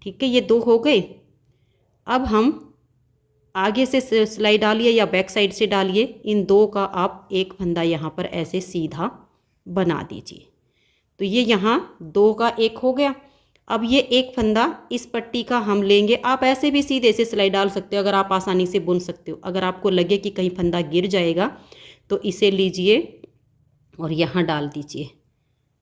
ठीक है। ये 2 हो गए। अब हम आगे से सिलाई डालिए या बैक साइड से डालिए, इन 2 का आप एक फंदा यहाँ पर ऐसे सीधा बना दीजिए। तो ये यहाँ 2 का एक हो गया। अब ये एक फंदा इस पट्टी का हम लेंगे, आप ऐसे भी सीधे से सिलाई डाल सकते हो अगर आप आसानी से बुन सकते हो। अगर आपको लगे कि कहीं फंदा गिर जाएगा तो इसे लीजिए और यहाँ डाल दीजिए।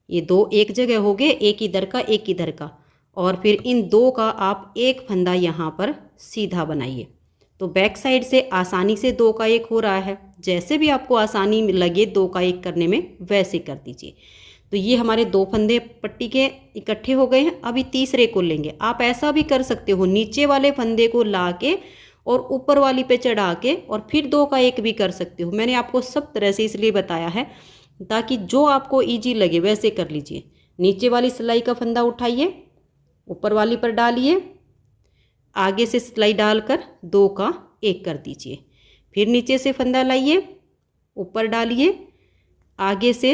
ये 2 एक जगह हो गए, एक इधर का एक इधर का, और फिर इन 2 का आप एक फंदा यहाँ पर सीधा बनाइए। तो बैक साइड से आसानी से 2 का एक हो रहा है, जैसे भी आपको आसानी लगे 2 का एक करने में वैसे कर दीजिए। तो ये हमारे 2 फंदे पट्टी के इकट्ठे हो गए हैं। अभी तीसरे को लेंगे। आप ऐसा भी कर सकते हो, नीचे वाले फंदे को ला के और ऊपर वाली पे चढ़ा के और फिर 2 का एक भी कर सकते हो। मैंने आपको सब तरह से इसलिए बताया है ताकि जो आपको ईजी लगे वैसे कर लीजिए। नीचे वाली सिलाई का फंदा उठाइए, ऊपर वाली पर डालिए, आगे से सिलाई डालकर 2 का एक कर दीजिए। फिर नीचे से फंदा लाइए, ऊपर डालिए, आगे से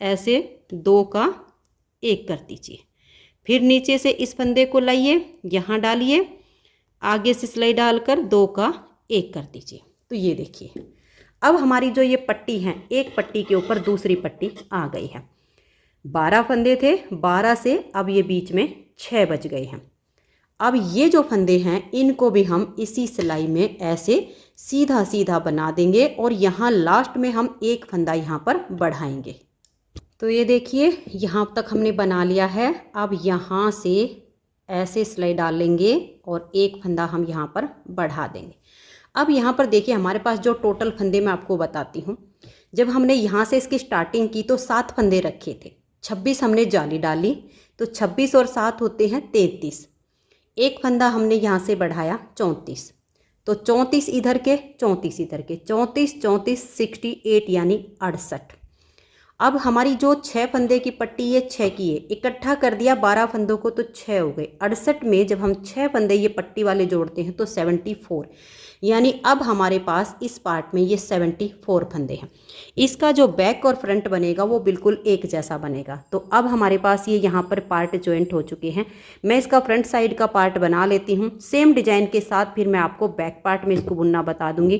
ऐसे 2 का एक कर दीजिए। फिर नीचे से इस फंदे को लाइए, यहाँ डालिए, आगे से सिलाई डालकर 2 का एक कर दीजिए। तो ये देखिए, अब हमारी जो ये पट्टी है, एक पट्टी के ऊपर दूसरी पट्टी आ गई है। 12 फंदे थे, 12 से अब ये बीच में 6 बच गए हैं। अब ये जो फंदे हैं इनको भी हम इसी सिलाई में ऐसे सीधा सीधा बना देंगे और यहाँ लास्ट में हम एक फंदा यहाँ पर बढ़ाएंगे। तो ये देखिए, यहाँ तक हमने बना लिया है। अब यहाँ से ऐसे सिलाई डालेंगे और एक फंदा हम यहाँ पर बढ़ा देंगे। अब यहाँ पर देखिए, हमारे पास जो टोटल फंदे मैं आपको बताती हूँ। जब हमने यहाँ से इसकी स्टार्टिंग की तो 7 फंदे रखे थे, 26 हमने जाली डाली, तो 26 और 7 होते हैं 33। एक फंदा हमने यहाँ से बढ़ाया 34, तो 34 इधर के 34 इधर के, 34 34 68 यानी 68। अब हमारी जो 6 फंदे की पट्टी ये 6 की है, इकट्ठा कर दिया 12 फंदों को तो 6 हो गए। 68 में जब हम 6 फंदे ये पट्टी वाले जोड़ते हैं तो 74, यानी अब हमारे पास इस पार्ट में ये 74 फंदे हैं। इसका जो बैक और फ्रंट बनेगा वो बिल्कुल एक जैसा बनेगा। तो अब हमारे पास ये यहाँ पर पार्ट जॉइंट हो चुके हैं। मैं इसका फ्रंट साइड का पार्ट बना लेती हूँ सेम डिजाइन के साथ, फिर मैं आपको बैक पार्ट में इसको बुनना बता दूंगी,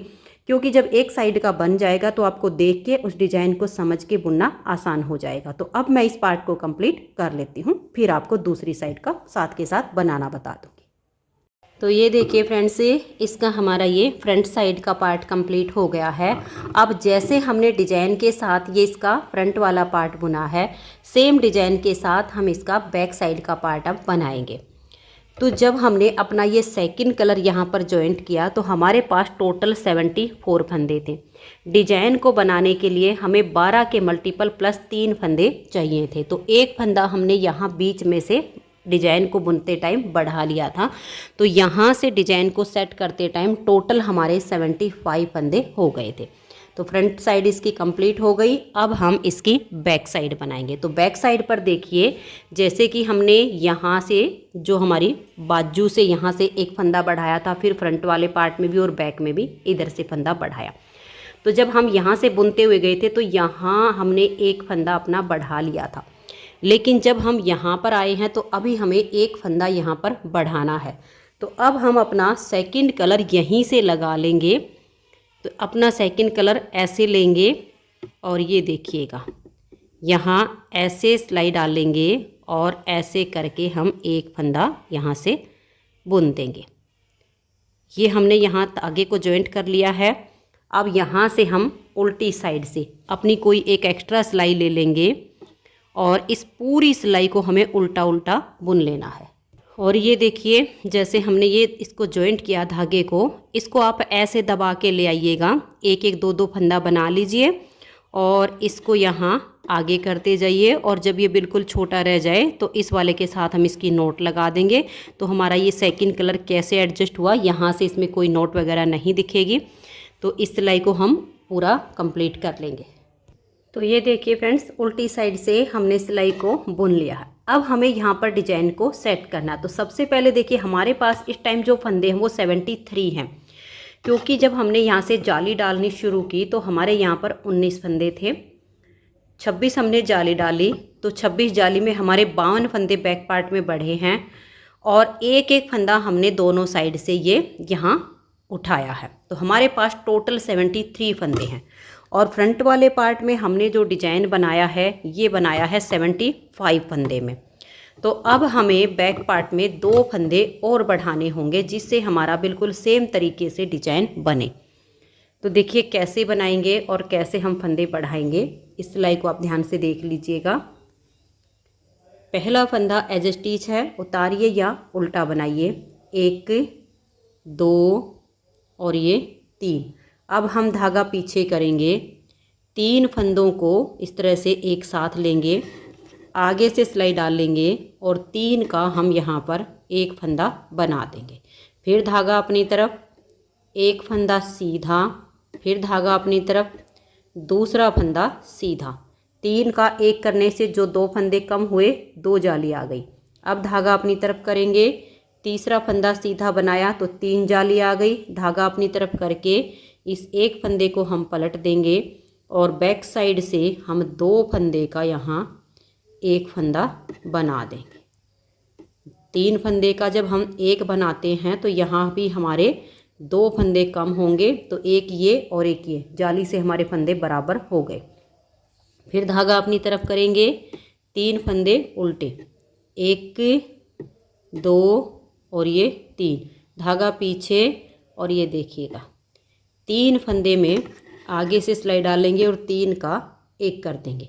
क्योंकि जब एक साइड का बन जाएगा तो आपको देख के उस डिजाइन को समझ के बुनना आसान हो जाएगा। तो अब मैं इस पार्ट को कंप्लीट कर लेती हूँ, फिर आपको दूसरी साइड का साथ के साथ बनाना बता दूँगी। तो ये देखिए फ्रेंड्स, इसका हमारा ये फ्रंट साइड का पार्ट कंप्लीट हो गया है। अब जैसे हमने डिजाइन के साथ ये इसका फ्रंट वाला पार्ट बुना है, सेम डिजाइन के साथ हम इसका बैक साइड का पार्ट अब बनाएंगे। तो जब हमने अपना ये सेकंड कलर यहाँ पर जॉइंट किया तो हमारे पास टोटल 74 फंदे थे। डिजाइन को बनाने के लिए हमें 12 के मल्टीपल प्लस 3 फंदे चाहिए थे। तो एक फंदा हमने यहाँ बीच में से डिजाइन को बुनते टाइम बढ़ा लिया था। तो यहाँ से डिजाइन को सेट करते टाइम टोटल हमारे 75 फंदे हो गए थे। तो फ्रंट साइड इसकी कंप्लीट हो गई। अब हम इसकी बैक साइड बनाएंगे। तो बैक साइड पर देखिए, जैसे कि हमने यहाँ से जो हमारी बाजू से यहाँ से एक फंदा बढ़ाया था, फिर फ्रंट वाले पार्ट में भी और बैक में भी इधर से फंदा बढ़ाया। तो जब हम यहाँ से बुनते हुए गए थे तो यहाँ हमने एक फंदा अपना बढ़ा लिया था, लेकिन जब हम यहाँ पर आए हैं तो अभी हमें एक फंदा यहाँ पर बढ़ाना है। तो अब हम अपना सेकंड कलर यहीं से लगा लेंगे। तो अपना सेकंड कलर ऐसे लेंगे और ये देखिएगा यहाँ ऐसे सिलाई डालेंगे और ऐसे करके हम एक फंदा यहाँ से बुन देंगे। ये हमने यहाँ धागे को जॉइंट कर लिया है। अब यहाँ से हम उल्टी साइड से अपनी कोई एक एक्स्ट्रा सिलाई ले लेंगे और इस पूरी सिलाई को हमें उल्टा उल्टा बुन लेना है। और ये देखिए जैसे हमने ये इसको जॉइंट किया धागे को, इसको आप ऐसे दबा के ले आइएगा, एक एक दो दो फंदा बना लीजिए और इसको यहाँ आगे करते जाइए। और जब ये बिल्कुल छोटा रह जाए तो इस वाले के साथ हम इसकी नोट लगा देंगे। तो हमारा ये सेकंड कलर कैसे एडजस्ट हुआ, यहाँ से इसमें कोई नोट वगैरह नहीं दिखेगी। तो इस सिलाई को हम पूरा कंप्लीट कर लेंगे। तो ये देखिए फ्रेंड्स, उल्टी साइड से हमने सिलाई को बुन लिया है। अब हमें यहाँ पर डिजाइन को सेट करना। तो सबसे पहले देखिए हमारे पास इस टाइम जो फंदे हैं वो 73 हैं, क्योंकि जब हमने यहाँ से जाली डालनी शुरू की तो हमारे यहाँ पर 19 फंदे थे। 26 हमने जाली डाली तो 26 जाली में हमारे 52 फंदे बैक पार्ट में बढ़े हैं और एक एक फंदा हमने दोनों साइड से ये यहाँ उठाया है। तो हमारे पास टोटल 73 फंदे हैं और फ्रंट वाले पार्ट में हमने जो डिजाइन बनाया है ये बनाया है 75 फंदे में। तो अब हमें बैक पार्ट में 2 फंदे और बढ़ाने होंगे जिससे हमारा बिल्कुल सेम तरीके से डिजाइन बने। तो देखिए कैसे बनाएंगे और कैसे हम फंदे बढ़ाएंगे, इस सिलाई को आप ध्यान से देख लीजिएगा। पहला फंदा एज स्टिच है, उतारिए या उल्टा बनाइए, 1 2 और ये 3। अब हम धागा पीछे करेंगे, 3 फंदों को इस तरह से एक साथ लेंगे, आगे से सिलाई डाल लेंगे और 3 का हम यहाँ पर एक फंदा बना देंगे। फिर धागा अपनी तरफ, एक फंदा सीधा, फिर धागा अपनी तरफ, दूसरा फंदा सीधा। 3 का एक करने से जो 2 फंदे कम हुए, 2 जाली आ गई। अब धागा अपनी तरफ करेंगे, तीसरा फंदा सीधा बनाया तो 3 जाली आ गई। धागा अपनी तरफ करके इस एक फंदे को हम पलट देंगे और बैक साइड से हम 2 फंदे का यहाँ एक फंदा बना देंगे। 3 फंदे का जब हम एक बनाते हैं तो यहाँ भी हमारे 2 फंदे कम होंगे, तो एक ये और एक ये, जाली से हमारे फंदे बराबर हो गए। फिर धागा अपनी तरफ करेंगे, 3 फंदे उल्टे, 1 2 और ये 3, धागा पीछे और ये देखिएगा 3 फंदे में आगे से सिलाई डालेंगे और 3 का एक कर देंगे।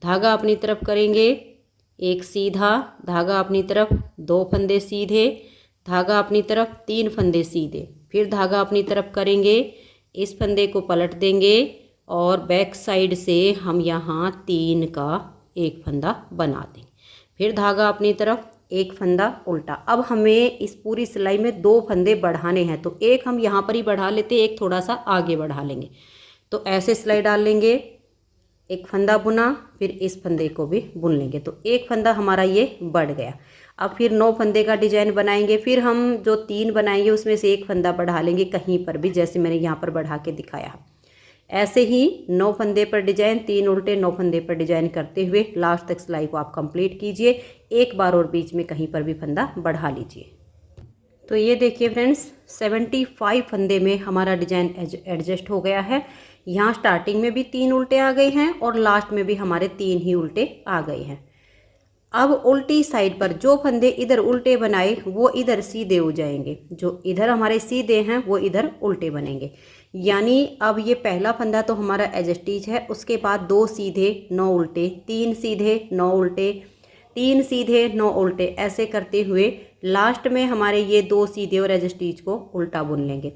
धागा अपनी तरफ करेंगे, एक सीधा, धागा अपनी तरफ, 2 फंदे सीधे, धागा अपनी तरफ, 3 फंदे सीधे। फिर धागा अपनी तरफ करेंगे, इस फंदे को पलट देंगे और बैक साइड से हम यहाँ 3 का एक फंदा बना देंगे। फिर धागा अपनी तरफ, एक फंदा उल्टा। अब हमें इस पूरी सिलाई में 2 फंदे बढ़ाने हैं, तो एक हम यहाँ पर ही बढ़ा लेते, एक थोड़ा सा आगे बढ़ा लेंगे। तो ऐसे सिलाई डाल लेंगे, एक फंदा बुना, फिर इस फंदे को भी बुन लेंगे, तो एक फंदा हमारा ये बढ़ गया। अब फिर 9 फंदे का डिजाइन बनाएंगे। फिर हम जो 3 बनाएंगे उसमें से एक फंदा बढ़ा लेंगे कहीं पर भी, जैसे मैंने यहाँ पर बढ़ा के दिखाया है। ऐसे ही 9 फंदे पर डिजाइन, 3 उल्टे, 9 फंदे पर डिजाइन करते हुए लास्ट तक सिलाई को आप कंप्लीट कीजिए। एक बार और बीच में कहीं पर भी फंदा बढ़ा लीजिए। तो ये देखिए फ्रेंड्स, 75 फंदे में हमारा डिजाइन एडजस्ट हो गया है। यहाँ स्टार्टिंग में भी 3 उल्टे आ गए हैं और लास्ट में भी हमारे 3 ही उल्टे आ गए हैं। अब उल्टी साइड पर जो फंदे इधर उल्टे बनाए वो इधर सीधे हो जाएंगे, जो इधर हमारे सीधे हैं वो इधर उल्टे बनेंगे। यानी अब ये पहला फंदा तो हमारा एज स्टिच है, उसके बाद 2 सीधे 9 उल्टे, 3 सीधे 9 उल्टे, 3 सीधे 9 उल्टे, ऐसे करते हुए लास्ट में हमारे ये 2 सीधे और एज स्टिच को उल्टा बुन लेंगे।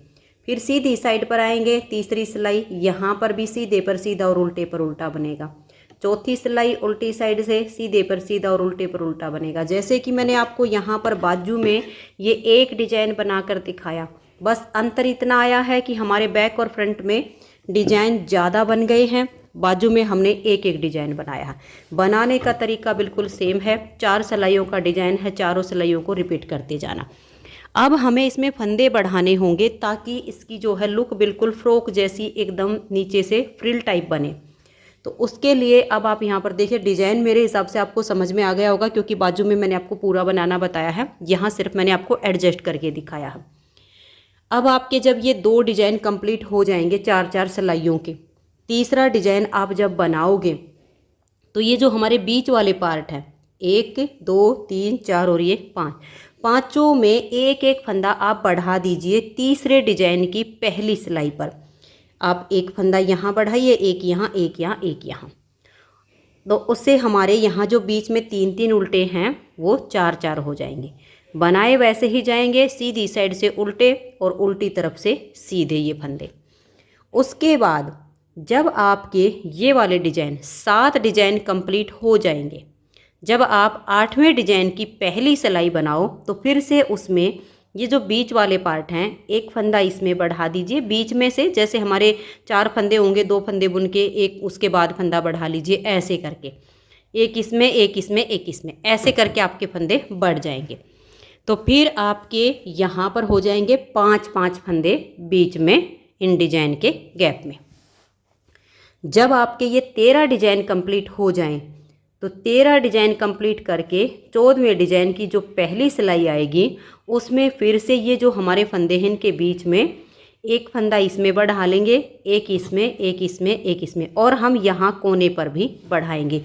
फिर सीधी साइड पर आएंगे, तीसरी सिलाई, यहाँ पर भी सीधे पर सीधा और उल्टे पर उल्टा बनेगा। चौथी सिलाई उल्टी साइड से सीधे पर सीधा और उल्टे पर उल्टा बनेगा। जैसे कि मैंने आपको यहाँ पर बाजू में ये एक डिजाइन बनाकर दिखाया, बस अंतर इतना आया है कि हमारे बैक और फ्रंट में डिजाइन ज़्यादा बन गए हैं, बाजू में हमने एक एक डिजाइन बनाया है। बनाने का तरीका बिल्कुल सेम है, 4 सिलाइयों का डिजाइन है, चारों सिलाइयों को रिपीट करते जाना। अब हमें इसमें फंदे बढ़ाने होंगे ताकि इसकी जो है लुक बिल्कुल फ्रॉक जैसी एकदम नीचे से फ्रिल टाइप बने। तो उसके लिए अब आप यहाँ पर देखिए, डिज़ाइन मेरे हिसाब से आपको समझ में आ गया होगा क्योंकि बाजू में मैंने आपको पूरा बनाना बताया है, यहाँ सिर्फ मैंने आपको एडजस्ट करके दिखाया है। अब आपके जब ये 2 डिज़ाइन कंप्लीट हो जाएंगे 4-4 सिलाइयों के, तीसरा डिज़ाइन आप जब बनाओगे तो ये जो हमारे बीच वाले पार्ट हैं 1 2 3 4 और ये 5, पाँचों में एक एक फंदा आप बढ़ा दीजिए तीसरे डिजाइन की पहली सिलाई पर। आप एक फंदा यहाँ बढ़ाइए, एक यहाँ, एक यहाँ, एक यहाँ, तो उससे हमारे यहाँ जो बीच में 3-3 उल्टे हैं वो 4-4 हो जाएंगे। बनाए वैसे ही जाएंगे, सीधी साइड से उल्टे और उल्टी तरफ से सीधे ये फंदे। उसके बाद जब आपके ये वाले डिजाइन 7 डिजाइन कंप्लीट हो जाएंगे, जब आप 8वें डिजाइन की पहली सिलाई बनाओ तो फिर से उसमें ये जो बीच वाले पार्ट हैं एक फंदा इसमें बढ़ा दीजिए बीच में से, जैसे हमारे 4 फंदे होंगे, 2 फंदे बुन के एक उसके बाद फंदा बढ़ा लीजिए, ऐसे करके एक इसमें एक इसमें एक इसमें, ऐसे करके आपके फंदे बढ़ जाएंगे। तो फिर आपके यहाँ पर हो जाएंगे 5-5 फंदे बीच में इन डिजाइन के गैप में। जब आपके ये 13 डिजाइन कंप्लीट हो जाएं तो 13 डिजाइन कंप्लीट करके 14वें डिजाइन की जो पहली सिलाई आएगी उसमें फिर से ये जो हमारे फंदे हैं इनके बीच में एक फंदा इसमें बढ़ा लेंगे, एक इसमें, एक इसमें, एक इसमें, और हम यहाँ कोने पर भी बढ़ाएंगे।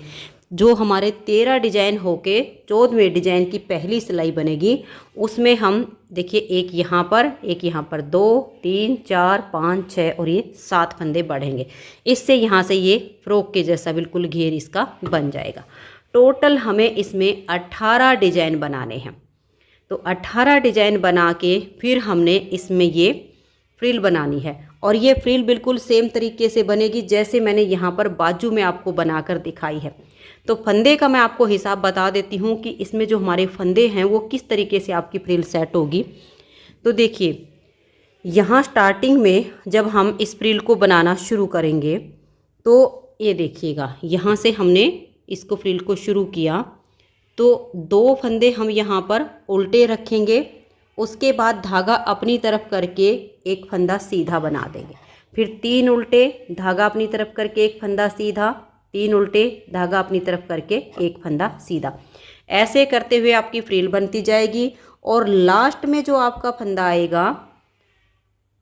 जो हमारे 13 डिजाइन होके 14वें डिजाइन की पहली सिलाई बनेगी उसमें हम देखिए एक यहाँ पर, एक यहाँ पर, 2 3 4 5 6 और ये 7 फंदे बढ़ेंगे। इससे यहाँ से ये फ्रॉक के जैसा बिल्कुल घेर इसका बन जाएगा। टोटल हमें इसमें 18 डिजाइन बनाने हैं। तो 18 डिजाइन बना के फिर हमने इसमें ये फ्रिल बनानी है, और ये फ्रिल बिल्कुल सेम तरीके से बनेगी जैसे मैंने यहाँ पर बाजू में आपको बनाकर दिखाई है। तो फंदे का मैं आपको हिसाब बता देती हूँ कि इसमें जो हमारे फंदे हैं वो किस तरीके से आपकी फ्रिल सेट होगी। तो देखिए यहाँ स्टार्टिंग में जब हम इस फ्रिल को बनाना शुरू करेंगे तो ये देखिएगा यहाँ से हमने इसको फ्रिल को शुरू किया तो 2 फंदे हम यहाँ पर उल्टे रखेंगे, उसके बाद धागा अपनी तरफ करके एक फंदा सीधा बना देंगे, फिर 3 उल्टे, धागा अपनी तरफ करके एक फंदा सीधा, 3 उल्टे, धागा अपनी तरफ करके एक फंदा सीधा, ऐसे करते हुए आपकी फ्रिल बनती जाएगी। और लास्ट में जो आपका फंदा आएगा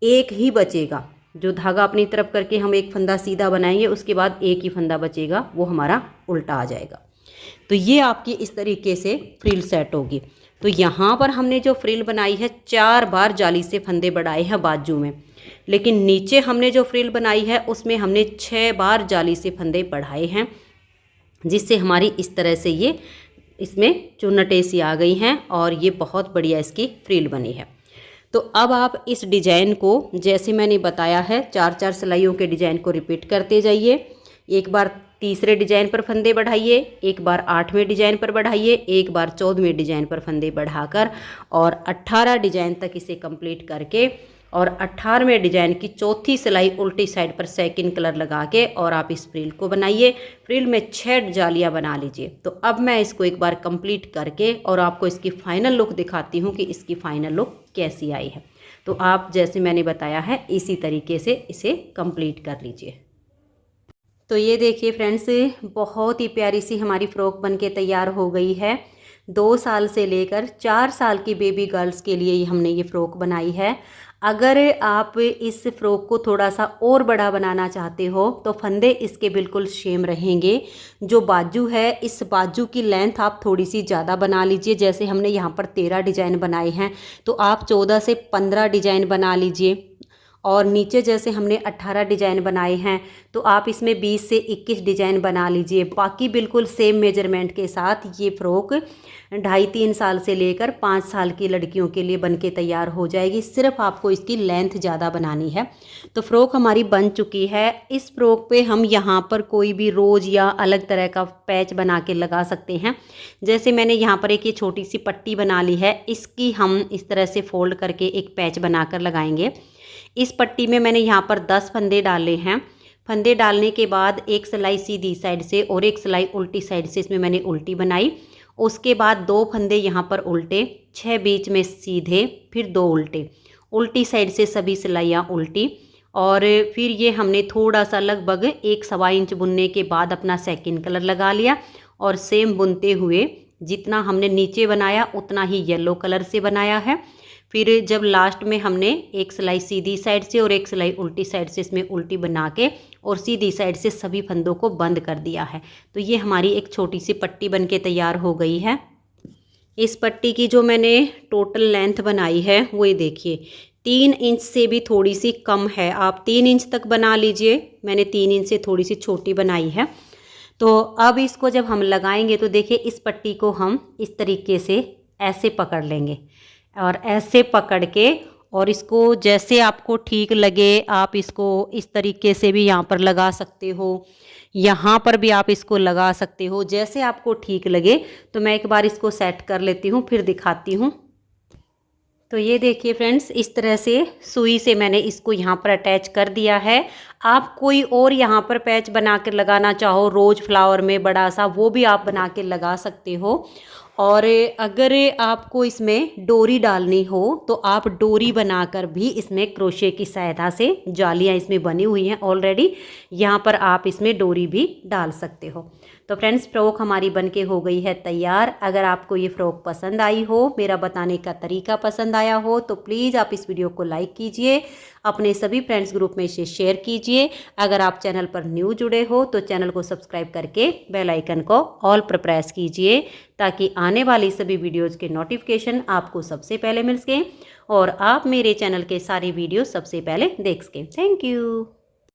एक ही बचेगा, जो धागा अपनी तरफ करके हम एक फंदा सीधा बनाएंगे उसके बाद एक ही फंदा बचेगा, वो हमारा उल्टा आ जाएगा। तो ये आपकी इस तरीके से फ्रिल सेट होगी। तो यहाँ पर हमने जो फ्रिल बनाई है 4 बार जाली से फंदे बढ़ाए हैं बाजू में, लेकिन नीचे हमने जो फ्रिल बनाई है उसमें हमने 6 बार जाली से फंदे बढ़ाए हैं, जिससे हमारी इस तरह से ये इसमें चुन्नटें सी आ गई हैं और ये बहुत बढ़िया इसकी फ्रिल बनी है। तो अब आप इस डिज़ाइन को जैसे मैंने बताया है 4-4 सिलाइयों के डिज़ाइन को रिपीट करते जाइए। एक बार तीसरे डिजाइन पर फंदे बढ़ाइए, एक बार 8वें डिजाइन पर बढ़ाइए, एक बार 14वें डिजाइन पर फंदे बढ़ाकर और 18 डिजाइन तक इसे कंप्लीट करके और 18वें डिजाइन की चौथी सिलाई उल्टी साइड पर सेकंड कलर लगा के और आप इस फ्रिल को बनाइए। फ्रिल में 6 जालियां बना लीजिए। तो अब मैं इसको एक बार कंप्लीट करके और आपको इसकी फाइनल लुक दिखाती हूँ कि इसकी फाइनल लुक कैसी आई है। तो आप जैसे मैंने बताया है इसी तरीके से इसे कंप्लीट कर लीजिए। तो ये देखिए फ्रेंड्स, बहुत ही प्यारी सी हमारी फ़्रॉक बनके तैयार हो गई है। 2 साल से लेकर 4 साल की बेबी गर्ल्स के लिए हमने ये फ़्रॉक बनाई है। अगर आप इस फ़्रॉक को थोड़ा सा और बड़ा बनाना चाहते हो तो फंदे इसके बिल्कुल सेम रहेंगे। जो बाजू है इस बाजू की लेंथ आप थोड़ी सी ज़्यादा बना लीजिए। जैसे हमने यहाँ पर 13 डिज़ाइन बनाए हैं तो आप 14 से 15 डिज़ाइन बना लीजिए, और नीचे जैसे हमने 18 डिज़ाइन बनाए हैं तो आप इसमें 20 से 21 डिज़ाइन बना लीजिए। बाकी बिल्कुल सेम मेजरमेंट के साथ ये फ़्रॉक 2.5-3 साल से लेकर 5 साल की लड़कियों के लिए बनके तैयार हो जाएगी। सिर्फ आपको इसकी लेंथ ज़्यादा बनानी है। तो फ़्रॉक हमारी बन चुकी है। इस फ़्रॉक पे हम यहाँ पर कोई भी रोज़ या अलग तरह का पैच बना के लगा सकते हैं। जैसे मैंने यहाँ पर एक ये छोटी सी पट्टी बना ली है, इसकी हम इस तरह से फ़ोल्ड करके एक पैच बनाकर लगाएंगे। इस पट्टी में मैंने यहाँ पर 10 फंदे डाले हैं। फंदे डालने के बाद एक सिलाई सीधी साइड से और एक सिलाई उल्टी साइड से इसमें मैंने उल्टी बनाई। उसके बाद 2 फंदे यहाँ पर उल्टे, 6 बीच में सीधे, फिर 2 उल्टे, उल्टी साइड से सभी सिलाइयाँ उल्टी। और फिर ये हमने थोड़ा सा लगभग 1 सवा इंच बुनने के बाद अपना सेकंड कलर लगा लिया और सेम बुनते हुए जितना हमने नीचे बनाया उतना ही येलो कलर से बनाया है। फिर जब लास्ट में हमने एक सिलाई सीधी साइड से और एक सिलाई उल्टी साइड से इसमें उल्टी बना के और सीधी साइड से सभी फंदों को बंद कर दिया है। तो ये हमारी एक छोटी सी पट्टी बन के तैयार हो गई है। इस पट्टी की जो मैंने टोटल लेंथ बनाई है वो ये देखिए 3 इंच से भी थोड़ी सी कम है। आप 3 इंच तक बना लीजिए, मैंने 3 इंच से थोड़ी सी छोटी बनाई है। तो अब इसको जब हम लगाएंगे तो देखिए इस पट्टी को हम इस तरीके से ऐसे पकड़ लेंगे और ऐसे पकड़ के और इसको जैसे आपको ठीक लगे आप इसको इस तरीके से भी यहाँ पर लगा सकते हो, यहाँ पर भी आप इसको लगा सकते हो, जैसे आपको ठीक लगे। तो मैं एक बार इसको सेट कर लेती हूँ फिर दिखाती हूँ। तो ये देखिए फ्रेंड्स, इस तरह से सुई से मैंने इसको यहाँ पर अटैच कर दिया है। आप कोई और यहाँ पर पैच बना कर लगाना चाहो रोज़ फ्लावर में बड़ा सा, वो भी आप बना के लगा सकते हो। और अगर आपको इसमें डोरी डालनी हो तो आप डोरी बनाकर भी इसमें क्रोशे की सहायता से, जालियाँ इसमें बनी हुई हैं ऑलरेडी, यहाँ पर आप इसमें डोरी भी डाल सकते हो। तो फ्रेंड्स, फ्रॉक हमारी बनके हो गई है तैयार। अगर आपको ये फ्रॉक पसंद आई हो, मेरा बताने का तरीका पसंद आया हो, तो प्लीज़ आप इस वीडियो को लाइक कीजिए, अपने सभी फ्रेंड्स ग्रुप में इसे शेयर कीजिए। अगर आप चैनल पर न्यू जुड़े हो तो चैनल को सब्सक्राइब करके बेल आइकन को ऑल पर प्रेस कीजिए ताकि आने वाली सभी वीडियोज़ के नोटिफिकेशन आपको सबसे पहले मिल सकें और आप मेरे चैनल के सारी वीडियो सबसे पहले देख सकें। Thank you.